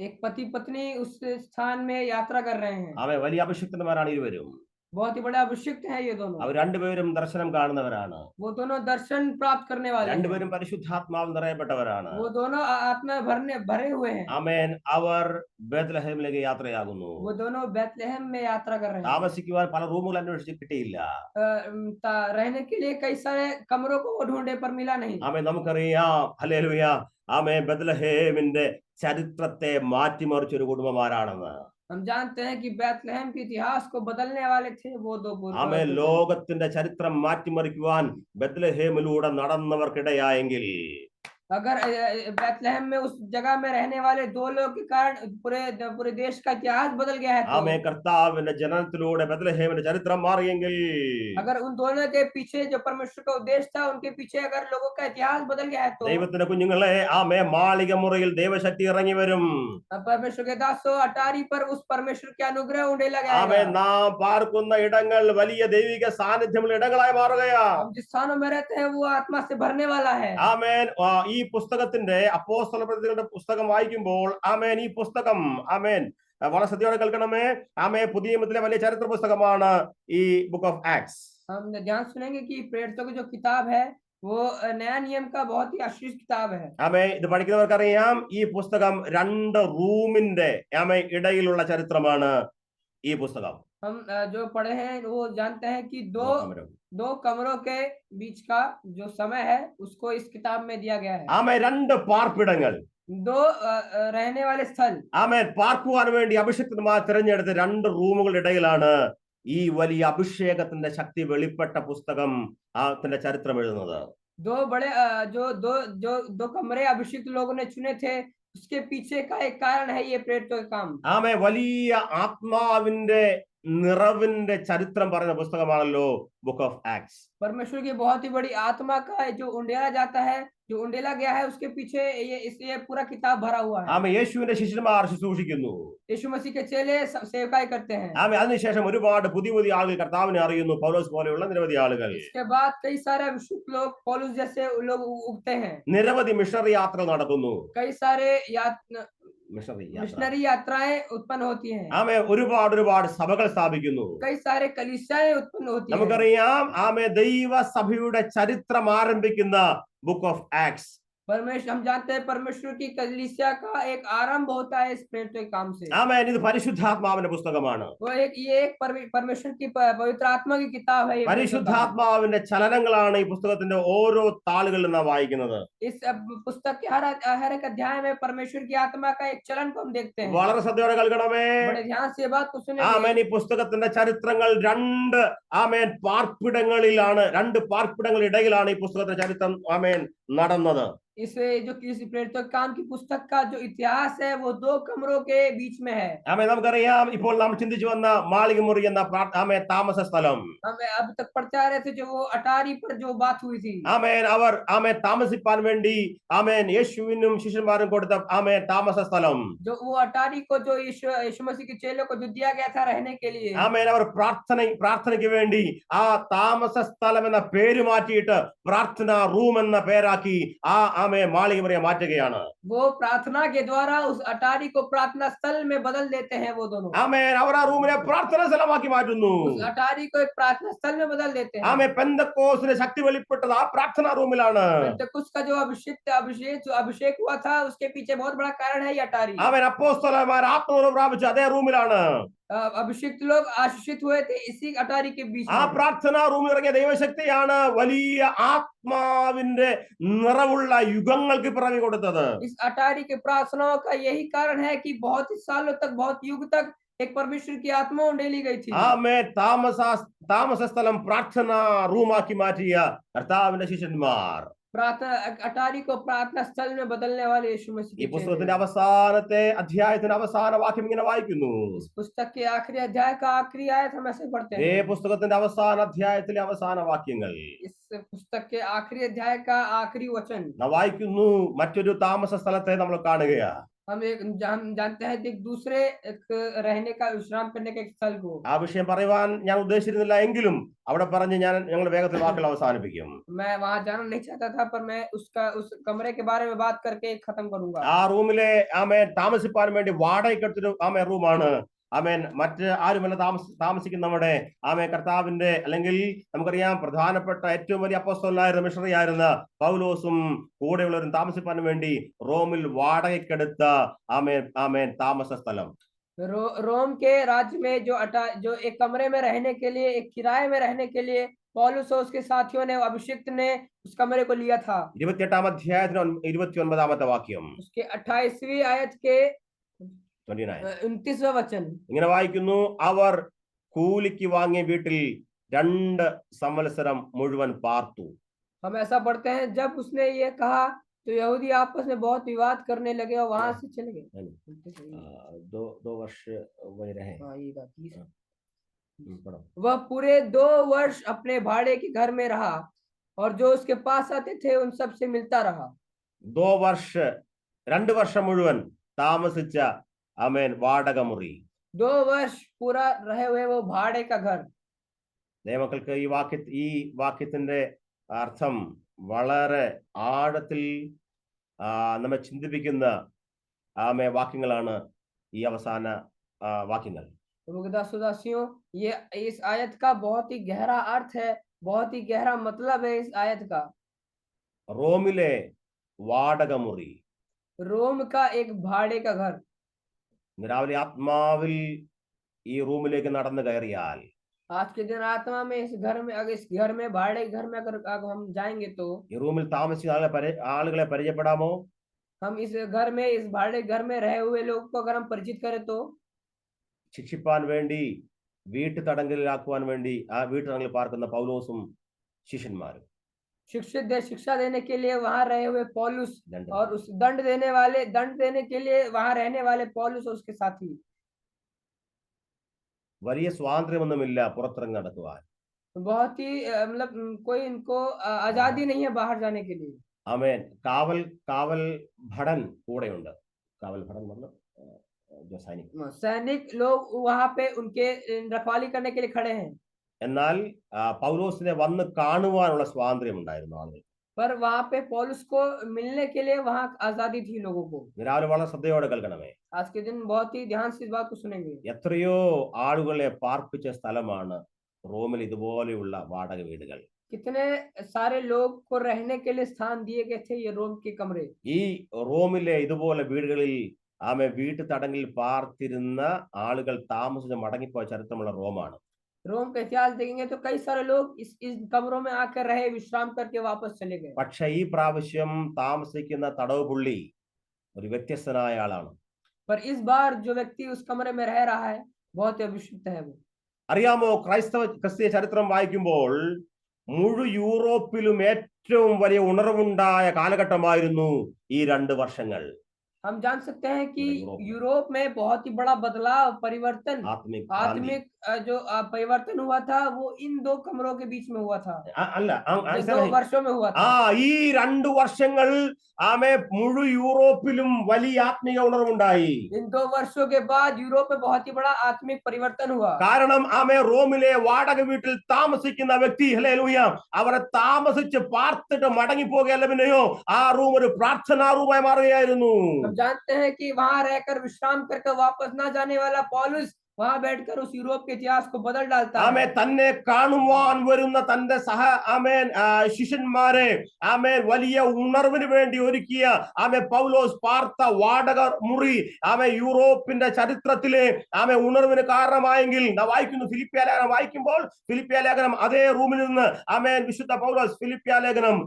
[SPEAKER 2] एक पति पत्नी उस स्थान में यात्रा कर रहे हैं.
[SPEAKER 1] ആമേ വലിയ അഭിഷിക്തന്മാരാണ് ഇരുവരും.
[SPEAKER 2] बहुत ही बड़ा अभिषिक्त है ये दोनों.
[SPEAKER 1] അവർ രണ്ടുപേരും ദർശനം കാണുന്നവരാണ്.
[SPEAKER 2] वो दोनों दर्शन प्राप्त करने वाले हैं.
[SPEAKER 1] രണ്ടുപേരും പരിശുദ്ധാത്മാവിൽ നിറയപ്പെട്ടവരാണ്.
[SPEAKER 2] वो दोनों आत्मा भरे हुए हैं.
[SPEAKER 1] ആമേൻ അവർ ബെത്ലഹേമിലേക്ക് യാത്രയാകുന്നു.
[SPEAKER 2] वो दोनों बेथलेहम में यात्रा कर रहे हैं.
[SPEAKER 1] താമസിക്കുവാൻ പല റൂമുകൾ അന്വേഷിച്ച് കിട്ടിയില്ല.
[SPEAKER 2] रहने के लिए कई सारे कमरों को वो ढूंढे पर मिला नहीं.
[SPEAKER 1] ആമേൻ നമുക്കറിയാം ഹല്ലേലൂയ ആമേൻ ബെത്ലഹേമിന്റെ ചരിത്രത്തെ മാറ്റിമറിച്ച ഒരു കുടുംബമാരാണെന്ന്.
[SPEAKER 2] हम जानते हैं कि बेथलेहम के इतिहास को बदलने वाले थे वो दो पुरुष.
[SPEAKER 1] ആമേൻ ലോകത്തിന്റെ ചരിത്രം മാറ്റിമറിക്കുവാൻ ബെത്ലഹേമിലൂടെ നടന്നവർക്കിടയായെങ്കിൽ
[SPEAKER 2] अगर बेथलेहम में उस जगह में रहने वाले दो लोग के कारण पूरे देश का इतिहास बदल गया है तो
[SPEAKER 1] ആമേൻ കർത്താവിന്റെ ജനനത്തിലൂടെ ബെത്ലഹേമിന്റെ ചരിത്രം മാറിയെങ്കിൽ
[SPEAKER 2] अगर उन दोनों के पीछे जो परमेश्वर का उद्देश्य था उनके पीछे अगर लोगों का इतिहास बदल गया है तो
[SPEAKER 1] ദൈവത്തിന്റെ കുഞ്ഞുങ്ങളെ ആമേൻ മാളിക മുറിയിൽ ദൈവശക്തി ഇറങ്ങി വരും.
[SPEAKER 2] परमेश्वर के दासों अटारी पर उस परमेश्वर के अनुग्रह उंडेला गया
[SPEAKER 1] ആമേൻ നാം പാർക്കുന്ന ഇടങ്ങൾ വലിയ ദൈവിക സാന്നിധ്യമുള്ള ഇടങ്ങളായി മാറുകയാ.
[SPEAKER 2] हम जिस स्थानों में रहते हैं वो आत्मा से भरने वाला है.
[SPEAKER 1] ആമേൻ ഈ പുസ്തകത്തിന്റെ അപ്പോസ്തലപ്രവൃത്തികളുടെ പുസ്തകം വായിക്കുമ്പോൾ ആമേൻ ഈ പുസ്തകം ആമേൻ വളരെ ശ്രദ്ധയോടെ കേൾക്കണമേ. ആമേൻ പുതിയ നിയമത്തിലെ വലിയ ചരിത്ര പുസ്തകമാണ് ഈ ബുക്ക് ഓഫ് ആക്ട്സ്.
[SPEAKER 2] हम ध्यान सुनेंगे कि प्रेरितों की जो किताब है वो नया नियम का बहुत ही आशीष किताब है.
[SPEAKER 1] ആമേൻ ഇത് പഠിക്കുന്നവർക്കറിയാം ഈ പുസ്തകം രണ്ട് റൂമിന്റെ ആമേൻ ഇടയിലുള്ള ചരിത്രമാണ് ഈ പുസ്തകം.
[SPEAKER 2] हम जो पढ़े हैं वो जानते हैं कि दो कमरों के बीच का जो समय है उसको इस किताब में दिया गया है.
[SPEAKER 1] ആമേൻ രണ്ട് പാർപ്പിടങ്ങൾ,
[SPEAKER 2] दो रहने वाले स्थल.
[SPEAKER 1] ആമേൻ പാർക്കുവാൻ വേണ്ടി അഭിഷേകന്മാർ തിരഞ്ഞെടുത്ത രണ്ട് റൂമുകളുടെ ഇടയിലാണ് ഈ വലിയ അഭിഷേകത്തിന്റെ ശക്തി വെളിപ്പെട്ട പുസ്തകം ത്തിന്റെ ചരിത്രം എഴുതുന്നത്.
[SPEAKER 2] दो बड़े दो कमरे अभिषिक्त लोगों ने चुने थे, उसके पीछे का एक कारण है ये प्रेरितों का काम.
[SPEAKER 1] ആമേൻ വലിയ ആത്മാവിന്റെ നിറവിന്റെ ചരിത്രം പറയുന്ന പുസ്തകമാണല്ലോ ബുക്ക് ഓഫ് ആക്ട്സ്.
[SPEAKER 2] परमेश्वर की बहुत ही बड़ी आत्मा का जो उंडेला जाता है, जो उंडेला गया है उसके पीछे ये पूरा किताब भरा हुआ है.
[SPEAKER 1] ആമേൻ യേശുവിന്റെ ശിഷ്യന്മാർ ശുശ്രൂഷിക്കുന്നു.
[SPEAKER 2] यीशु मसीह के चेले सेवकाई करते हैं.
[SPEAKER 1] ആമേൻ അതിനുശേഷം ഒരുപാട് പുതിയ ആളുകൾ കർത്താവിനെ അറിയുന്നു. പൗലോസ് പോലെയുള്ള നിരവധി ആളുകൾ.
[SPEAKER 2] इसके बाद कई सारे अभिषिक्त लोग पौलुस जैसे लोग उगते हैं.
[SPEAKER 1] നിരവധി മിഷണറി യാത്രകൾ നടക്കുന്നു.
[SPEAKER 2] कई सारे
[SPEAKER 1] മിഷണറി യാത്ര.
[SPEAKER 2] मिशनरी यात्राएं उत्पन्न होती हैं,
[SPEAKER 1] ഒരുപാട് സഭകൾ സ്ഥാപിക്കുന്നു.
[SPEAKER 2] कई सारे कलीसियाएं उत्पन्न होती हैं.
[SPEAKER 1] നമുക്കറിയാം ദൈവസഭയുടെ ചരിത്രം ആരംഭിക്കുന്ന ബുക്ക് ഓഫ് ആക്ട്സ്.
[SPEAKER 2] परमेश्वर, हम जानते हैं परमेश्वर की कलीसिया का एक आरंभ होता है इस प्रेरितों के काम से.
[SPEAKER 1] ഇത് പരിശുദ്ധാത്മാവിന്റെ പുസ്തകമാണ്.
[SPEAKER 2] वो ये एक परमेश्वर की पवित्र आत्मा की किताब है. ये
[SPEAKER 1] പരിശുദ്ധാത്മാവിന്റെ ചലനങ്ങളാണ് ഈ പുസ്തകത്തിന്റെ ഓരോ താളുകളിലും നാം വായിക്കുന്നത്.
[SPEAKER 2] इस पुस्तक के हर एक अध्याय में परमेश्वर की आत्मा का एक चलन को हम देखते हैं.
[SPEAKER 1] വളരെ ശ്രദ്ധയോടെ കേൾക്കണമേ.
[SPEAKER 2] बड़े ध्यान से ये बात को सुनिए.
[SPEAKER 1] ഈ പുസ്തകത്തിന്റെ ചരിത്രങ്ങൾ രണ്ട് പാർപ്പിടങ്ങളിലാണ്, രണ്ട് പാർപ്പിടങ്ങളിടയിലാണ് ഈ പുസ്തകത്തിന്റെ ചരിത്രം നടന്നത്.
[SPEAKER 2] इसे जो किसी प्रेरितों के काम की पुस्तक का जो इतिहास है वो 2 कमरों के बीच में है.
[SPEAKER 1] നമുക്കറിയാം ഇപ്പോൾ നാം ചിന്തിച്ചു വന്ന മാളികമുറി എന്ന താമസ സ്ഥലം.
[SPEAKER 2] हमें अब तक पढ़ते आ रहे थे जो वो अटारी पर जो बात हुई थी.
[SPEAKER 1] അവർ താമസിപ്പാൻ വേണ്ടി യേശുവിനും ശിഷ്യന്മാരും കൊടുത്ത താമസ സ്ഥലം.
[SPEAKER 2] जो वो अटारी को जो यीशु मसीह के चेलों को जो दिया गया था रहने के लिए.
[SPEAKER 1] അവർ പ്രാർത്ഥനയ്ക്ക് വേണ്ടി ആ താമസ സ്ഥലം എന്ന പേര് മാറ്റിയിട്ട് പ്രാർത്ഥന റൂം എന്ന പേരാക്കി മാളികമുറിയെ മാറ്റുകയാണ്.
[SPEAKER 2] वो प्रार्थना के द्वारा उस अटारी को प्रार्थना स्थल में बदल देते हैं वो दोनों.
[SPEAKER 1] അവർ ആ റൂമിനെ പ്രാർത്ഥന സ്ഥലമാക്കി മാറ്റുന്നു.
[SPEAKER 2] उस अटारी को एक प्रार्थना स्थल में बदल देते हैं.
[SPEAKER 1] പെന്തക്കോസ്തിന്റെ ശക്തി വെളിപ്പെട്ടത് ആ പ്രാർത്ഥനാ റൂമിലാണ്.
[SPEAKER 2] पेंतकुस्त का जो अभिषेक हुआ था उसके पीछे बहुत बड़ा कारण है ये अटारी.
[SPEAKER 1] അപ്പോസ്തലന്മാർ ആത്മാവ് പ്രാപിച്ച അതേ റൂമിലാണ്.
[SPEAKER 2] अभिषिक्त लोग आशीषित हुए थे इसी अटारी के बीच.
[SPEAKER 1] ആ പ്രാർത്ഥനാ റൂമിൽ ഇറങ്ങിയ ദൈവശക്തിയാണ് വലിയ ആത്മാവിന്റെ നിറവുള്ള യുഗങ്ങൾക്ക് പിറവി കൊടുത്തത്.
[SPEAKER 2] इस अटारी के प्रार्थनाओं का यही कारण है कि बहुत ही सालों तक, बहुत युग तक एक परमेश्वर की आत्मा उंडेली गई थी.
[SPEAKER 1] താമസ സ്ഥലം പ്രാർത്ഥനാ റൂമാക്കി മാറ്റിയ കർത്താവിന്റെ ശിഷ്യന്മാർ
[SPEAKER 2] अटारी को प्रार्थना स्थल में बदलने वाले यीशु मसीह.
[SPEAKER 1] ഈ പുസ്തകത്തിന്റെ അവസാനത്തെ അധ്യായത്തിന്റെ അവസാന വാക്യം ഇങ്ങനെ വായിക്കുന്നു.
[SPEAKER 2] इस पुस्तक के आखिरी अध्याय का आखिरी आयत हम ऐसे पढ़ते हैं.
[SPEAKER 1] പുസ്തകത്തിന്റെ അവസാന അധ്യായത്തിലെ അവസാന വാക്യങ്ങൾ.
[SPEAKER 2] इस पुस्तक के आखिरी अध्याय का आखिरी वचन
[SPEAKER 1] നാം വായിക്കുന്നു. മറ്റൊരു താമസ സ്ഥലത്തെ നമ്മൾ കാണുകയാ.
[SPEAKER 2] हम जानते हैं एक दूसरे एक रहने का, विश्राम करने के एक स्थल को.
[SPEAKER 1] ആ വിഷയം പറയുവാൻ ഞാൻ ഉദ്ദേശിച്ചിരുന്നില്ല എങ്കിലും അവിടെ പറഞ്ഞ് ഞങ്ങൾ വേഗത്തിൽ വാക്കുകൾ അവസാനിപ്പിക്കും.
[SPEAKER 2] मैं वहां जाना नहीं चाहता था पर मैं उस कमरे के बारे में बात करके खत्म करूंगा.
[SPEAKER 1] ആ റൂമിലെ താമസിപ്പാൻ വേണ്ടി വാടകയ്ക്കെടുത്തൊരു റൂമാണ്. മറ്റ് ആരുമല്ല താമസിക്കുന്ന നമ്മുടെ കർത്താവിന്റെ, അല്ലെങ്കിൽ നമുക്കറിയാം പ്രധാനപ്പെട്ട ഏറ്റവും വലിയ അപ്പോസ്തലനായിരുന്ന മിഷണറി ആയിരുന്ന പൗലോസും കൂടെയുള്ളവരും താമസിപ്പാൻ വേണ്ടി റോമിൽ വാടകയ്ക്കെടുത്ത താമസ സ്ഥലം.
[SPEAKER 2] रोम के राज्य में जो एक कमरे में रहने के लिए, एक किराए में रहने के लिए पौलुस और उसके साथियों ने, अभिषिक्त ने उस कमरे को लिया था.
[SPEAKER 1] 28 അധ്യായത്തിന് 29ാമത്തെ വാക്യം.
[SPEAKER 2] उसके 28वीं आयत के 29वां वचन
[SPEAKER 1] ഇങ്ങനെ വായിക്കുന്നു. അവർ കൂലിക്ക് വാങ്ങിയ വീട്ടിൽ 2 സംവത്സരം മുഴുവൻ പാർത്തു.
[SPEAKER 2] हम ऐसा पढ़ते हैं जब उसने ये कहा तो यहूदी आपस में बहुत विवाद करने लगे और वहां से चले गए.
[SPEAKER 1] 2 वर्ष वही रहे.
[SPEAKER 2] वह पूरे 2 वर्ष अपने भाड़े के घर में रहा और जो उसके पास आते थे उन सब से मिलता रहा. 2
[SPEAKER 1] വർഷം മുഴുവൻ താമസിച്ച വാടകമുറി.
[SPEAKER 2] 2 वर्ष पूरा रहे हुए वो भाड़े का घर.
[SPEAKER 1] ദൈവമക്കൾക്ക് ഈ വാക്യത്തിന്റെ അർത്ഥം വളരെ ആഴത്തിൽ നമ്മെ ചിന്തിപ്പിക്കുന്ന വാക്യങ്ങളാണ് ഈ അവസാന വാക്യങ്ങൾ.
[SPEAKER 2] ये इस आयत का बहुत ही गहरा अर्थ है, बहुत ही गहरा मतलब है इस आयत का.
[SPEAKER 1] റോമിലെ വാടകമുറി,
[SPEAKER 2] रोम का एक भाड़े का घर.
[SPEAKER 1] രാവിലെ ആത്മാവിൽ ഈ റൂമിലേക്ക് നടന്നു കയറിയാൽ,
[SPEAKER 2] आज के दिन आत्मा में इस घर में, अगर इस घर में, भाड़े घर में अगर हम जाएंगे तो
[SPEAKER 1] ഈ റൂമിൽ താമസിക്കുന്ന ആളുകളെ പരിചയപ്പെടാമോ?
[SPEAKER 2] हम इस घर में, इस भाड़े घर में रहे हुए लोग को अगर हम परिचित करें तो
[SPEAKER 1] ശിക്ഷിപ്പാൻ വേണ്ടി, വീട്ടു തടങ്കലിലാക്കുവാൻ വേണ്ടി ആ വീട്ടുതടങ്കലിൽ പാർക്കുന്ന പൗലോസും ശിഷ്യന്മാരും,
[SPEAKER 2] शिक्षा देने के लिए वहां रहे हुए पौलुस और उस दंड देने के लिए वहां रहने वाले पौलुस और उसके साथी.
[SPEAKER 1] വലിയ സ്വാതന്ത്ര്യമൊന്നുമില്ല പുറത്തിറങ്ങി നടക്കുവാൻ.
[SPEAKER 2] बहुत ही मतलब कोई इनको आजादी नहीं है बाहर जाने के लिए.
[SPEAKER 1] കാവൽ ഭടൻ കൂടെയുണ്ട്. കാവൽ ഭടൻ मतलब जो
[SPEAKER 2] सैनिक लोग वहां पे उनके रखवाली करने के लिए खड़े हैं.
[SPEAKER 1] എന്നാൽ പൗലോസിനെ വന്ന് കാണുവാനുള്ള സ്വാതന്ത്ര്യം ഉണ്ടായിരുന്നു ആളുകൾ.
[SPEAKER 2] पर वहां पे पौलुस को मिलने के लिए वहां आजादी थी लोगों को।
[SPEAKER 1] രാവിലെ വളരെ ശ്രദ്ധയോടെ കേൾക്കണമേ.
[SPEAKER 2] आज के दिन बहुत ही ध्यान से इस बात को सुनेंगे।
[SPEAKER 1] എത്രയോ ആളുകളെ പാർപ്പിച്ച സ്ഥലമാണ് റോമിൽ ഇതുപോലെയുള്ള വാടക വീടുകൾ.
[SPEAKER 2] कितने सारे लोग को रहने के लिए स्थान दिए गए थे ये रोम के कमरे।
[SPEAKER 1] ഈ റോമിലെ ഇതുപോലെ വീടുകളിൽ വീട്ടു തടങ്കിൽ പാർത്തിരുന്ന ആളുകൾ താമസിച്ച് മടങ്ങിപ്പോയ ചരിത്രമുള്ള റോമാണ്.
[SPEAKER 2] रोम का इतिहास देखेंगे तो कई सारे लोग इस कमरों में आकर रहे, विश्राम करके वापस चले गए।
[SPEAKER 1] പക്ഷെ ഈ പ്രാവശ്യം താമസിക്കുന്ന തടവ് പുള്ളി ഒരു വ്യത്യസ്തനായ ആളാണ്.
[SPEAKER 2] पर इस बार जो व्यक्ति उस कमरे में रह रहा है बहुत ही अभिषिक्त है वो।
[SPEAKER 1] അറിയാമോ, ക്രിസ്തീയ ചരിത്രം വായിക്കുമ്പോൾ മുഴു യൂറോപ്പിലും ഏറ്റവും വലിയ ഉണർവുണ്ടായ കാലഘട്ടമായിരുന്നു ഈ 2 വർഷങ്ങൾ.
[SPEAKER 2] हम जान सकते हैं कि यूरोप में बहुत ही बड़ा बदलाव, परिवर्तन, आत्मिक जो परिवर्तन हुआ था वो इन 2 कमरों के बीच में हुआ था।
[SPEAKER 1] അല്ല,
[SPEAKER 2] 2 वर्षों में हुआ था।
[SPEAKER 1] ഈ 2 വർഷങ്ങൾ മുഴു യൂറോപ്പിലും വലിയ ആത്മീയ ഉണർവുണ്ടായി.
[SPEAKER 2] इन 2 वर्षों के बाद यूरोप में बहुत ही बड़ा आत्मिक परिवर्तन हुआ।
[SPEAKER 1] കാരണം റോമിലെ വാടക വീട്ടിൽ താമസിക്കുന്ന വ്യക്തി, ഹല്ലേലൂയ, അവരെ താമസിച്ച് പാർത്തിട്ട് മടങ്ങി പോകുകയല്ല, പിന്നെയോ ആ റൂം ഒരു പ്രാർത്ഥനാ റൂമായി മാറുകയായിരുന്നു.
[SPEAKER 2] हम जानते हैं कि वहां रहकर विश्राम करके वापस ना जाने वाला पौलुस वहां बैठकर उस यूरोप के इतिहास को बदल डालता है।
[SPEAKER 1] തന്നെ കാണുവാൻ വരുന്ന തന്റെ ശിഷ്യന്മാരെ വലിയ ഉണർവിന് വേണ്ടി ഒരുക്കിയ പൗലോസ് പാർത്ത വാടക മുറി യൂറോപ്പിന്റെ ചരിത്രത്തിലെ ഉണർവിന് കാരണമായെങ്കിൽ വായിക്കുന്നു. ഫിലിപ്പിയ ലേഖനം വായിക്കുമ്പോൾ ഫിലിപ്പിയ ലേഖനം അതേ റൂമിൽ നിന്ന് വിശുദ്ധ പൗലോസ് ഫിലിപ്പിയ ലേഖനം,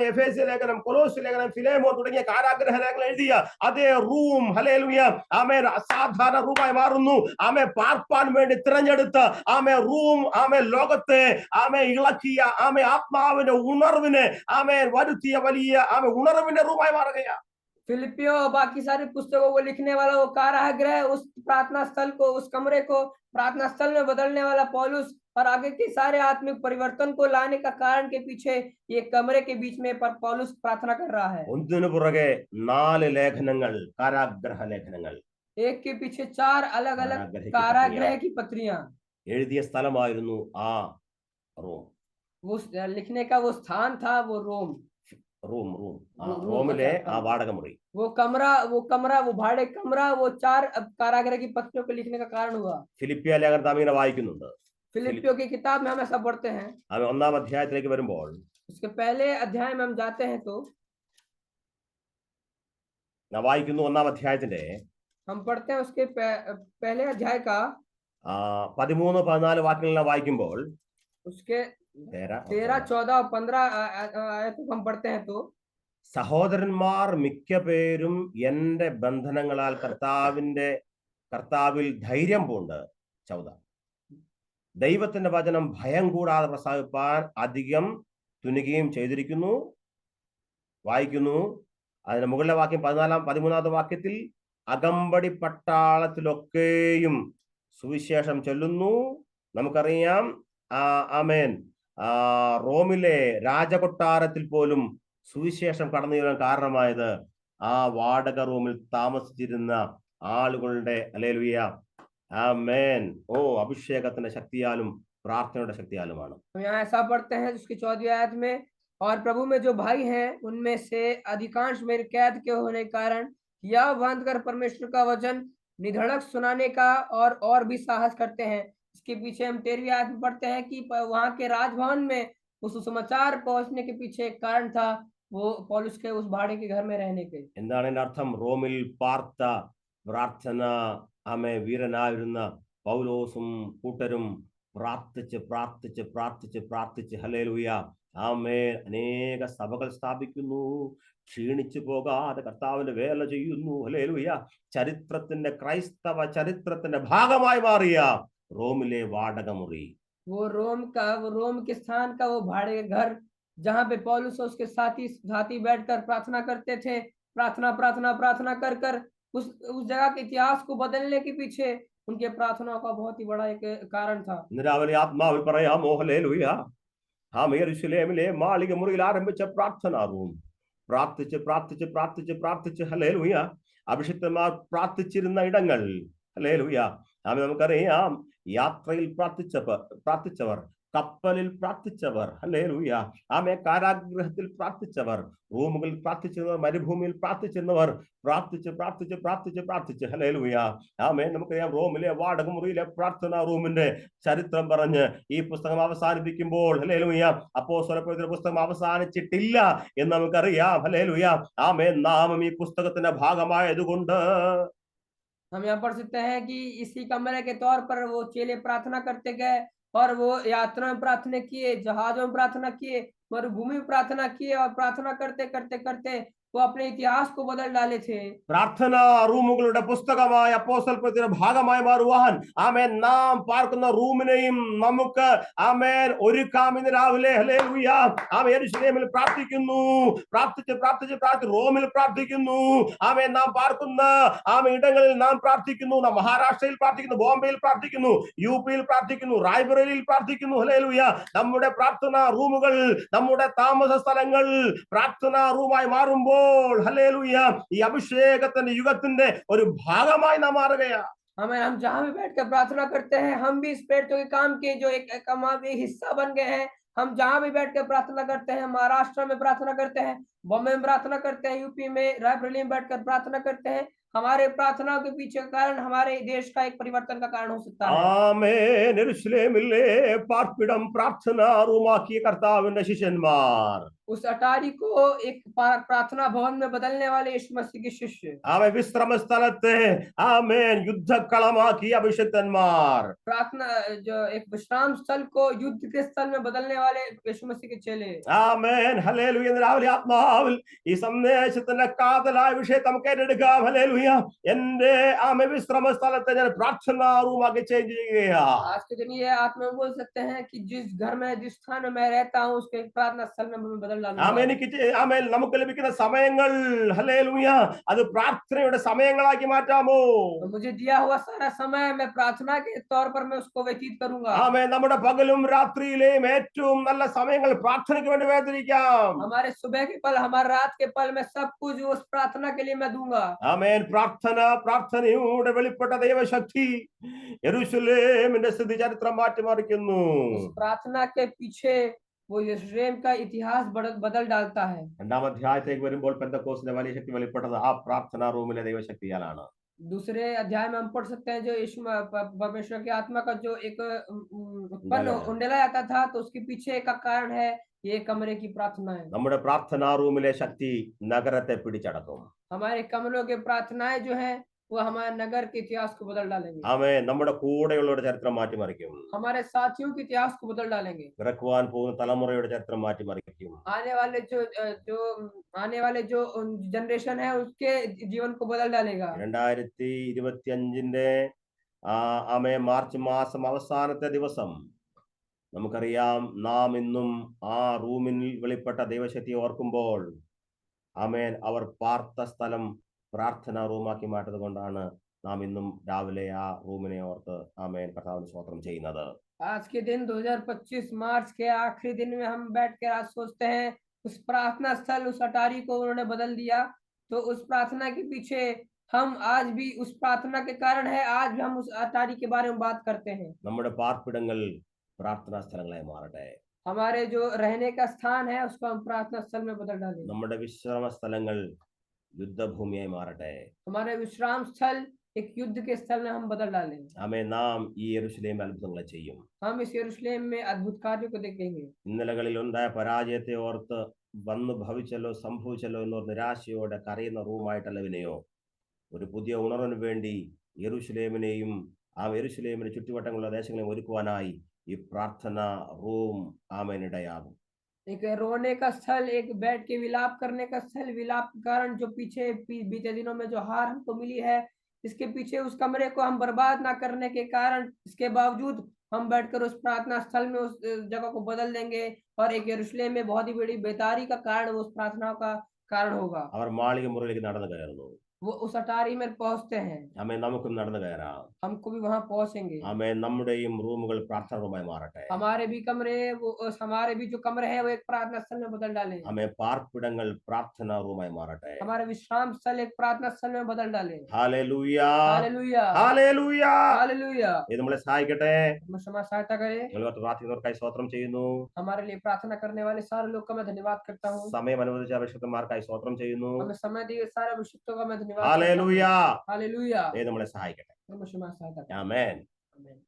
[SPEAKER 1] എഫേസ്യ ലേഖനം, കൊലോസ്യ ലേഖനം, ഫിലേമോൻ തുടങ്ങിയ കാരാഗ്രഹ ലേഖനം എഴുതിയ അതേ റൂം, ഹല്ലേലൂയ, അസാധാരണ റൂമായി മാറുന്നു. പാർപ്പാൻ വേണ്ടി തിരഞ്ഞെടുത്ത റൂം ലോകത്തെ ഇളക്കിയ ആത്മാവിന്റെ ഉണർവിനെ വരുത്തിയ വലിയ ഉണർവിന്റെ റൂമായി മാറുകയാണ്.
[SPEAKER 2] फिलिपियो और बाकी सारी पुस्तकों को लिखने वाला वो कारागृह, उस प्रार्थना स्थल को, उस कमरे को प्रार्थना स्थल में बदलने वाला पौलुस और आगे के सारे आत्मिक परिवर्तन को लाने का कारण के पीछे ये कमरे के बीच में पर पौलुस प्रार्थना कर रहा है।
[SPEAKER 1] ഒന്നിനു പുറകെ 4 ലേഖനങ്ങൾ, കാരാഗ്രഹ ലേഖനങ്ങൾ,
[SPEAKER 2] एक के पीछे 4 अलग अलग कारागृह की पत्रियां
[SPEAKER 1] എഴുതിയ സ്ഥലമായിരുന്നു ആ റോം.
[SPEAKER 2] वो लिखने का वो स्थान था वो रोम।
[SPEAKER 1] റോമിലെ ആ വാടക മുറി,
[SPEAKER 2] वो भाड़े कमरा, वो 4 कारागृह की पत्रियों को लिखने का कारण हुआ।
[SPEAKER 1] ഫിലിപ്പിയ ലേഖനം നാം ഇങ്ങനെ വായിക്കുന്നുണ്ട്.
[SPEAKER 2] फिलिपियो की किताब में हम ऐसा पढ़ते हैं।
[SPEAKER 1] 1-ാം അധ്യായത്തിലേക്ക് വരുമ്പോൾ
[SPEAKER 2] उसके पहले अध्याय में हम जाते हैं तो
[SPEAKER 1] വായിക്കുന്നു. 1-ാം അധ്യായത്തിന്റെ
[SPEAKER 2] हम पढ़ते हैं उसके पहले अध्याय का
[SPEAKER 1] 13-14 വാക്യങ്ങൾ വായിക്കുമ്പോൾ
[SPEAKER 2] उसके 13, 14 और 15 आयतों हम पढ़ते हैं तो
[SPEAKER 1] സഹോദരന്മാർ മിക്ക പേരും എന്റെ ബന്ധനങ്ങളാൽ കർത്താവിൽ ധൈര്യം പൂണ്ട് 14 ദൈവത്തിന്റെ വചനം ഭയം കൂടാതെ പ്രസ്താവിപ്പാൻ അധികം തുനികയും ചെയ്തിരിക്കുന്നു. വായിക്കുന്നു. അതിന്റെ മുകളിലെ വാക്യം 13-ാമത്തെ വാക്യത്തിൽ അകമ്പടി പട്ടാളത്തിലൊക്കെയും സുവിശേഷം ചൊല്ലുന്നു. നമുക്കറിയാം, ആമേൻ, റോമിലെ രാജകൊട്ടാരത്തിൽ പോലും സുവിശേഷം കടന്നു വരാൻ കാരണമായത് ആ വാടക റൂമിൽ താമസിച്ചിരുന്ന ആളുകളുടെ, ഹല്ലേലൂയ, ആമേൻ, അഭിഷേകത്തിന്റെ ശക്തിയാലും പ്രാർത്ഥനയുടെ ശക്തിയാലുമാണ്.
[SPEAKER 2] यहाँ ऐसा पढ़ते हैं उसकी 14वीं आयत में, और प्रभु में जो भाई हैं उनमें से अधिकांश मेरे कैद के होने के कारण यह बांध कर परमेश्वर का वचन निधड़क सुनाने का और भी साहस करते हैं। इसके पीछे हम 13वीं आयत में पढ़ते हैं कि वहां के राजभवन में उस समाचार पहुंचने के पीछे एक कारण था, वो पौलुस के उस भाड़े के घर में रहने के।
[SPEAKER 1] എന്താണ് ഇതിന്റെ അർത്ഥം? റോമിൽ പാർത്ത പ്രാർത്ഥന വീരനായിരുന്ന പൗലോസും കൂട്ടരും പ്രാർത്ഥിച്ച് ഹല്ലേലൂയ, അനേക സഭകൾ സ്ഥാപിക്കുന്നു, ക്ഷീണിച്ചു പോകാതെ കർത്താവിന്റെ വേല ചെയ്യുന്നു. ഹല്ലേലൂയ. ക്രൈസ്തവ ചരിത്രത്തിന്റെ ഭാഗമായി മാറിയ റോമിലെ വാടക മുറി,
[SPEAKER 2] वो रोम के स्थान का वो भाड़े के घर, जहाँ पे पौलुस और उसके साथी बैठकर प्रार्थना करते थे। प्रार्थना कर उस जगह के इतिहास को बदलने के पीछे उनके प्रार्थनाओं का बहुत ही बड़ा एक कारण था।
[SPEAKER 1] രാവിലെ ആത്മാവിൽ പറയാമോ, ഹല്ലേലൂയ, യെരൂശലേമിലെ മാളിക മുറിയിൽ ആരംഭിച്ച പ്രാർത്ഥന റൂം, പ്രാർത്ഥിച്ച് ഹല്ലേലൂയ, അഭിഷിക്തന്മാർ പ്രാർത്ഥിച്ചിരുന്ന ഇടങ്ങൾ, ഹല്ലേലൂയ. നമുക്കറിയാം, യാത്രയിൽ പ്രാർത്ഥിച്ചവർ കപ്പലിൽ പ്രാർത്ഥിച്ചവർ, ഹല്ലേലൂയ, ആമേ, കാരാഗ്രഹത്തിൽ പ്രാർത്ഥിച്ചവർ, റൂമുകളിൽ പ്രാർത്ഥിച്ചവർ, മരുഭൂമിയിൽ പ്രാർത്ഥിച്ചിരുന്നവർ, പ്രാർത്ഥിച്ച്, ഹല്ലേലൂയ, ആമേ. നമുക്കറിയാം, റോമിലെ വാടക മുറിയിലെ പ്രാർത്ഥനാ റൂമിന്റെ ചരിത്രം പറഞ്ഞ് ഈ പുസ്തകം അവസാനിപ്പിക്കുമ്പോൾ, ഹല്ലേലൂയ, അപ്പോസ്തലപ്രവൃത്തിയുടെ പുസ്തകം അവസാനിച്ചിട്ടില്ല എന്ന് നമുക്കറിയാം, ഹല്ലേലൂയ, ആമേ. നാമം ഈ പുസ്തകത്തിന്റെ ഭാഗമായതുകൊണ്ട്
[SPEAKER 2] हम यहाँ पढ़ सकते हैं कि इसी कमरे के तौर पर वो चेले प्रार्थना करते गए और वो यात्रा में प्रार्थना किए, जहाजों में प्रार्थना किए, मरुभूमि में प्रार्थना किए और प्रार्थना करते करते करते वो अपने इतिहास को बदल डाले थे।
[SPEAKER 1] പ്രാർത്ഥനാ റൂമുകളുടെ പുസ്തകമായ അപ്പോസ്തലപ്രവൃത്തിയുടെ ഭാഗമായി മാറുവാൻ, ആമേൻ, നാം പാർക്കുന്ന റൂമിനെയും നമുക്ക്, ആമേൻ, ഒരുക്കാം ഇന്ന് രാവിലെ, ഹല്ലേലൂയ, ആമേൻ. യെരൂശലേമിൽ പ്രാർത്ഥിച്ച് റോമിൽ പ്രാർത്ഥിക്കുന്നു, ആമേൻ. നാം പാർക്കുന്ന, ആമേൻ, ഇടങ്ങളിൽ നാം പ്രാർത്ഥിക്കുന്നു. നാം മഹാരാഷ്ട്രയിൽ പ്രാർത്ഥിക്കുന്നു, ബോംബെയിൽ പ്രാർത്ഥിക്കുന്നു, യുപിയിൽ പ്രാർത്ഥിക്കുന്നു, റായ്ബറേലിയിൽ പ്രാർത്ഥിക്കുന്നു, ഹല്ലേലൂയ. നമ്മുടെ പ്രാർത്ഥനാ റൂമുകൾ, നമ്മുടെ താമസ സ്ഥലങ്ങൾ പ്രാർത്ഥനാ റൂമായി മാറുമ്പോൾ, ഹല്ലേലൂയ, ഈ അഭിഷേകത്തിന്റെ യുഗത്തിന്റെ ഒരു ഭാഗമായി നാം മാറുകയാണ്.
[SPEAKER 2] हमें, हम जहाँ भी बैठ कर प्रार्थना करते हैं, हम भी इस पेड़ के काम के जो एक हिस्सा बन गए हैं। हम जहाँ भी बैठ कर प्रार्थना करते हैं, महाराष्ट्र में प्रार्थना करते हैं, बॉम्बे में प्रार्थना करते हैं, यूपी में रायबरेली में बैठकर प्रार्थना करते हैं, हमारे प्रार्थनाओं के पीछे का कारण हमारे देश का एक परिवर्तन का कारण हो सकता है।
[SPEAKER 1] ആമേൻ. യെരൂശലേമിലെ പാർപ്പിടം പ്രാർത്ഥനാ റൂമാക്കിയ കർത്താവിന്റെ ശിഷ്യന്മാർ,
[SPEAKER 2] उस अटारी को एक प्रार्थना भवन में बदलने वाले यीशु मसीह के शिष्य,
[SPEAKER 1] അവ വിശ്രമ സ്ഥലത്തെ, ആമേൻ, യുദ്ധക്കളമാക്കിയ അഭിഷിക്തന്മാർ,
[SPEAKER 2] प्रार्थना जो एक विश्राम स्थल को युद्ध के स्थल में बदलने वाले यीशु मसीह के चेले।
[SPEAKER 1] ആമേൻ, ഹല്ലേലൂയ. ഇന്ന് രാവിലെ ആത്മാവിൽ ഈ സന്ദേശത്തിന്റെ കാതലായ വിഷയം നമുക്ക് ഏറ്റെടുക്കാം, ഹല്ലേലൂയ. എന്റെ, ആമേൻ, വിശ്രമ സ്ഥലത്തെ ഞാൻ പ്രാർത്ഥനാ റൂമാക്കി ചേഞ്ച് ചെയ്യുകയാ.
[SPEAKER 2] आज के दिन ये आत्मा में बोल सकते हैं कि जिस घर में, जिस स्थान में मैं रहता हूँ, उसके एक प्रार्थना स्थल में मैं बदल डालूंगा।
[SPEAKER 1] ആമേൻ. ആമേൻ, നമുക്ക് ലഭിക്കുന്ന സമയങ്ങൾ, ഹല്ലേലൂയ, അത് പ്രാർത്ഥനയുടെ സമയങ്ങളാക്കി മാറ്റാമോ?
[SPEAKER 2] तो मुझे दिया हुआ सारा समय मैं प्रार्थना के तौर पर मैं उसको व्यतीत करूंगा।
[SPEAKER 1] ആമേൻ. നമ്മുടെ പകലും രാത്രിയിലെയും ഏറ്റവും നല്ല സമയങ്ങൾ പ്രാർത്ഥനയ്ക്ക് വേണ്ടി വേർതിരിക്കാം.
[SPEAKER 2] हमारे सुबह के पल, हमारे रात के पल में सब कुछ उस प्रार्थना के लिए मैं दूंगा।
[SPEAKER 1] ആമേൻ. പ്രാർത്ഥനയുടെ വെളിപ്പെട്ട ദൈവശക്തി യെരൂശലേമിന്റെ സ്ഥിതി ചരിത്രം മാറ്റിമറിക്കുന്നു.
[SPEAKER 2] उस प्रार्थना के पीछे वो यरूशलेम का इतिहास बदल डालता है।
[SPEAKER 1] രണ്ടാം അധ്യായത്തേക്ക് വരുമ്പോൾ പെന്തക്കോസ്തിന്റെ വലിയ ശക്തി വെളിപ്പെട്ടത് ആ പ്രാർത്ഥനാ റൂമിലെ ദൈവശക്തിയാലാണ്.
[SPEAKER 2] दूसरे अध्याय में हम पढ़ सकते हैं जो यीशु परमेश्वर की आत्मा का जो एक उत्पन्न उंडेला जाता था, तो उसके पीछे का कारण है ये कमरे की प्रार्थना है।
[SPEAKER 1] നമ്മുടെ പ്രാർത്ഥനാ റൂമിലെ ശക്തി നഗരത്തെ പിടിച്ചടക്കും.
[SPEAKER 2] हमारे कमरों के प्रार्थनाएं जो है वो हमारे नगर के इतिहास को बदल डालेंगे।
[SPEAKER 1] ആമേൻ. നമ്മുടെ കൂടെയുള്ളവരുടെ ചരിത്രം മാറ്റിമറിക്കും.
[SPEAKER 2] हमारे साथियों के इतिहास को बदल डालेंगे।
[SPEAKER 1] പിറക്കുവാൻ പോകുന്ന തലമുറയുടെ ചരിത്രം മാറ്റിമറിക്കും.
[SPEAKER 2] आने वाले जो जनरेशन है उसके जीवन को बदल डालेगा।
[SPEAKER 1] 2025 ആമേൻ, മാർച്ച് മാസം അവസാനത്തെ ദിവസം നമുക്കറിയാം, നാം ഇന്നും ആ റൂമിൽ വെളിപ്പെട്ട ദൈവശക്തി ഓർക്കുമ്പോൾ, ആമേൻ, അവർ പാർത്ത സ്ഥലം പ്രാർത്ഥനാ റൂമാക്കി മാറ്റത് കൊണ്ടാണ് നാം ഇന്നും രാവിലെ ആ റൂമിനെ ഓർത്ത്, ആമേൻ, കർത്താവിന് സ്തോത്രം ചെയ്യുന്നത്.
[SPEAKER 2] आज के दिन 2025 मार्च के आखिरी दिन में हम बैठ कर आज सोचते हैं उस प्रार्थना स्थल, उस अटारी को उन्होंने बदल दिया। तो उस प्रार्थना के पीछे हम आज भी उस प्रार्थना के कारण है, आज भी हम उस अटारी के बारे में बात करते हैं।
[SPEAKER 1] നമ്മുടെ പാർപ്പിടങ്ങൾ പ്രാർത്ഥനാ സ്ഥലങ്ങളായി മാറട്ടെ.
[SPEAKER 2] हमारे जो रहने का स्थान है उसको हम प्रार्थना स्थल में बदल डालें।
[SPEAKER 1] നമ്മുടെ विश्राम സ്ഥലങ്ങൾ യുദ്ധഭൂമിയായി മാറട്ടെ.
[SPEAKER 2] हमारे विश्राम स्थल एक युद्ध के स्थल में हम बदल डालें।
[SPEAKER 1] ആമേൻ. നാം ഈ യെരൂശലേമിൽ അത്ഭുതങ്ങളെ ചെയ്യും.
[SPEAKER 2] हम इस यरूशलेम में अद्भुत कार्यों को देखेंगे।
[SPEAKER 1] ഇന്നലകളിൽ ഉണ്ടായ പരാജയത്തെ ഓർത്ത് വന്നു ഭവിച്ചല്ലോ, സംഭവിച്ചല്ലോ എന്നോർ നിരാശയോടെ കരയുന്ന റൂമായിട്ടല്ല വിനയോ, ഒരു പുതിയ ഉണർവിന് വേണ്ടി യെരൂശലേമിനെയും ആ യെരൂശലേമിന് ചുറ്റുവട്ടങ്ങളുള്ള ദേശങ്ങളെയും ഒരുക്കുവാനായി ഈ പ്രാർത്ഥന റൂം, ആമേൻ, ഇടയാകും.
[SPEAKER 2] एक रोने का स्थल, एक बैठ के विलाप करने का स्थल, विलाप के कारण जो पीछे बीते दिनों में जो हार हमको मिली है, इसके पीछे उस कमरे को हम बर्बाद ना करने के कारण, इसके बावजूद हम बैठकर उस प्रार्थना स्थल में उस जगह को बदल देंगे और एक यरूशलेम में बहुत ही बड़ी बेदारी का कारण उस प्रार्थनाओं का कारण होगा।
[SPEAKER 1] അവർ മാളിക മുറിയിലേക്ക് നടന്നു കയറുന്നു.
[SPEAKER 2] वो उस अटारी में पहुंचते हैं,
[SPEAKER 1] ആമേൻ, നമുക്കും നടന്നു കയറാം.
[SPEAKER 2] हमको भी वहां पहुंचेंगे.
[SPEAKER 1] ആമേൻ, നമ്മുടെയും റൂമുകൾ പ്രാർത്ഥന റൂമായി മാറട്ടെ.
[SPEAKER 2] हमारे भी कमरे हमारे भी जो कमरे हैं वो एक प्रार्थना स्थल में बदल डाले.
[SPEAKER 1] ആമേൻ, പാർപ്പിടങ്ങൾ പ്രാർത്ഥന റൂമായി മാറട്ടെ.
[SPEAKER 2] हमारे विश्राम स्थल एक प्रार्थना स्थल में बदल डाले.
[SPEAKER 1] Hallelujah,
[SPEAKER 2] hallelujah,
[SPEAKER 1] hallelujah.
[SPEAKER 2] हालेलुया.
[SPEAKER 1] ഇത് നമ്മളെ സഹായിക്കട്ടെ.
[SPEAKER 2] हमें सहायता करे.
[SPEAKER 1] നിങ്ങളോട് പ്രാർത്ഥിക്കുന്നവർക്കായി സ്തോത്രം ചെയ്യുന്നു.
[SPEAKER 2] हमारे लिए प्रार्थना करने वाले सारे लोग का मैं धन्यवाद करता हूँ.
[SPEAKER 1] സമയം അനുവദിച്ച അഭിഷിക്തന്മാർക്കായി സ്തോത്രം ചെയ്യുന്നു.
[SPEAKER 2] हमें समय दिए सारे अभिषिक्तों का मैं धन्यवाद करता हूँ.
[SPEAKER 1] ഹല്ലേലൂയ.
[SPEAKER 2] हालेलुया.
[SPEAKER 1] ഇത് നമ്മളെ സഹായിക്കട്ടെ.
[SPEAKER 2] हमें सहायता करे.
[SPEAKER 1] ആമേൻ.
[SPEAKER 2] आमीन.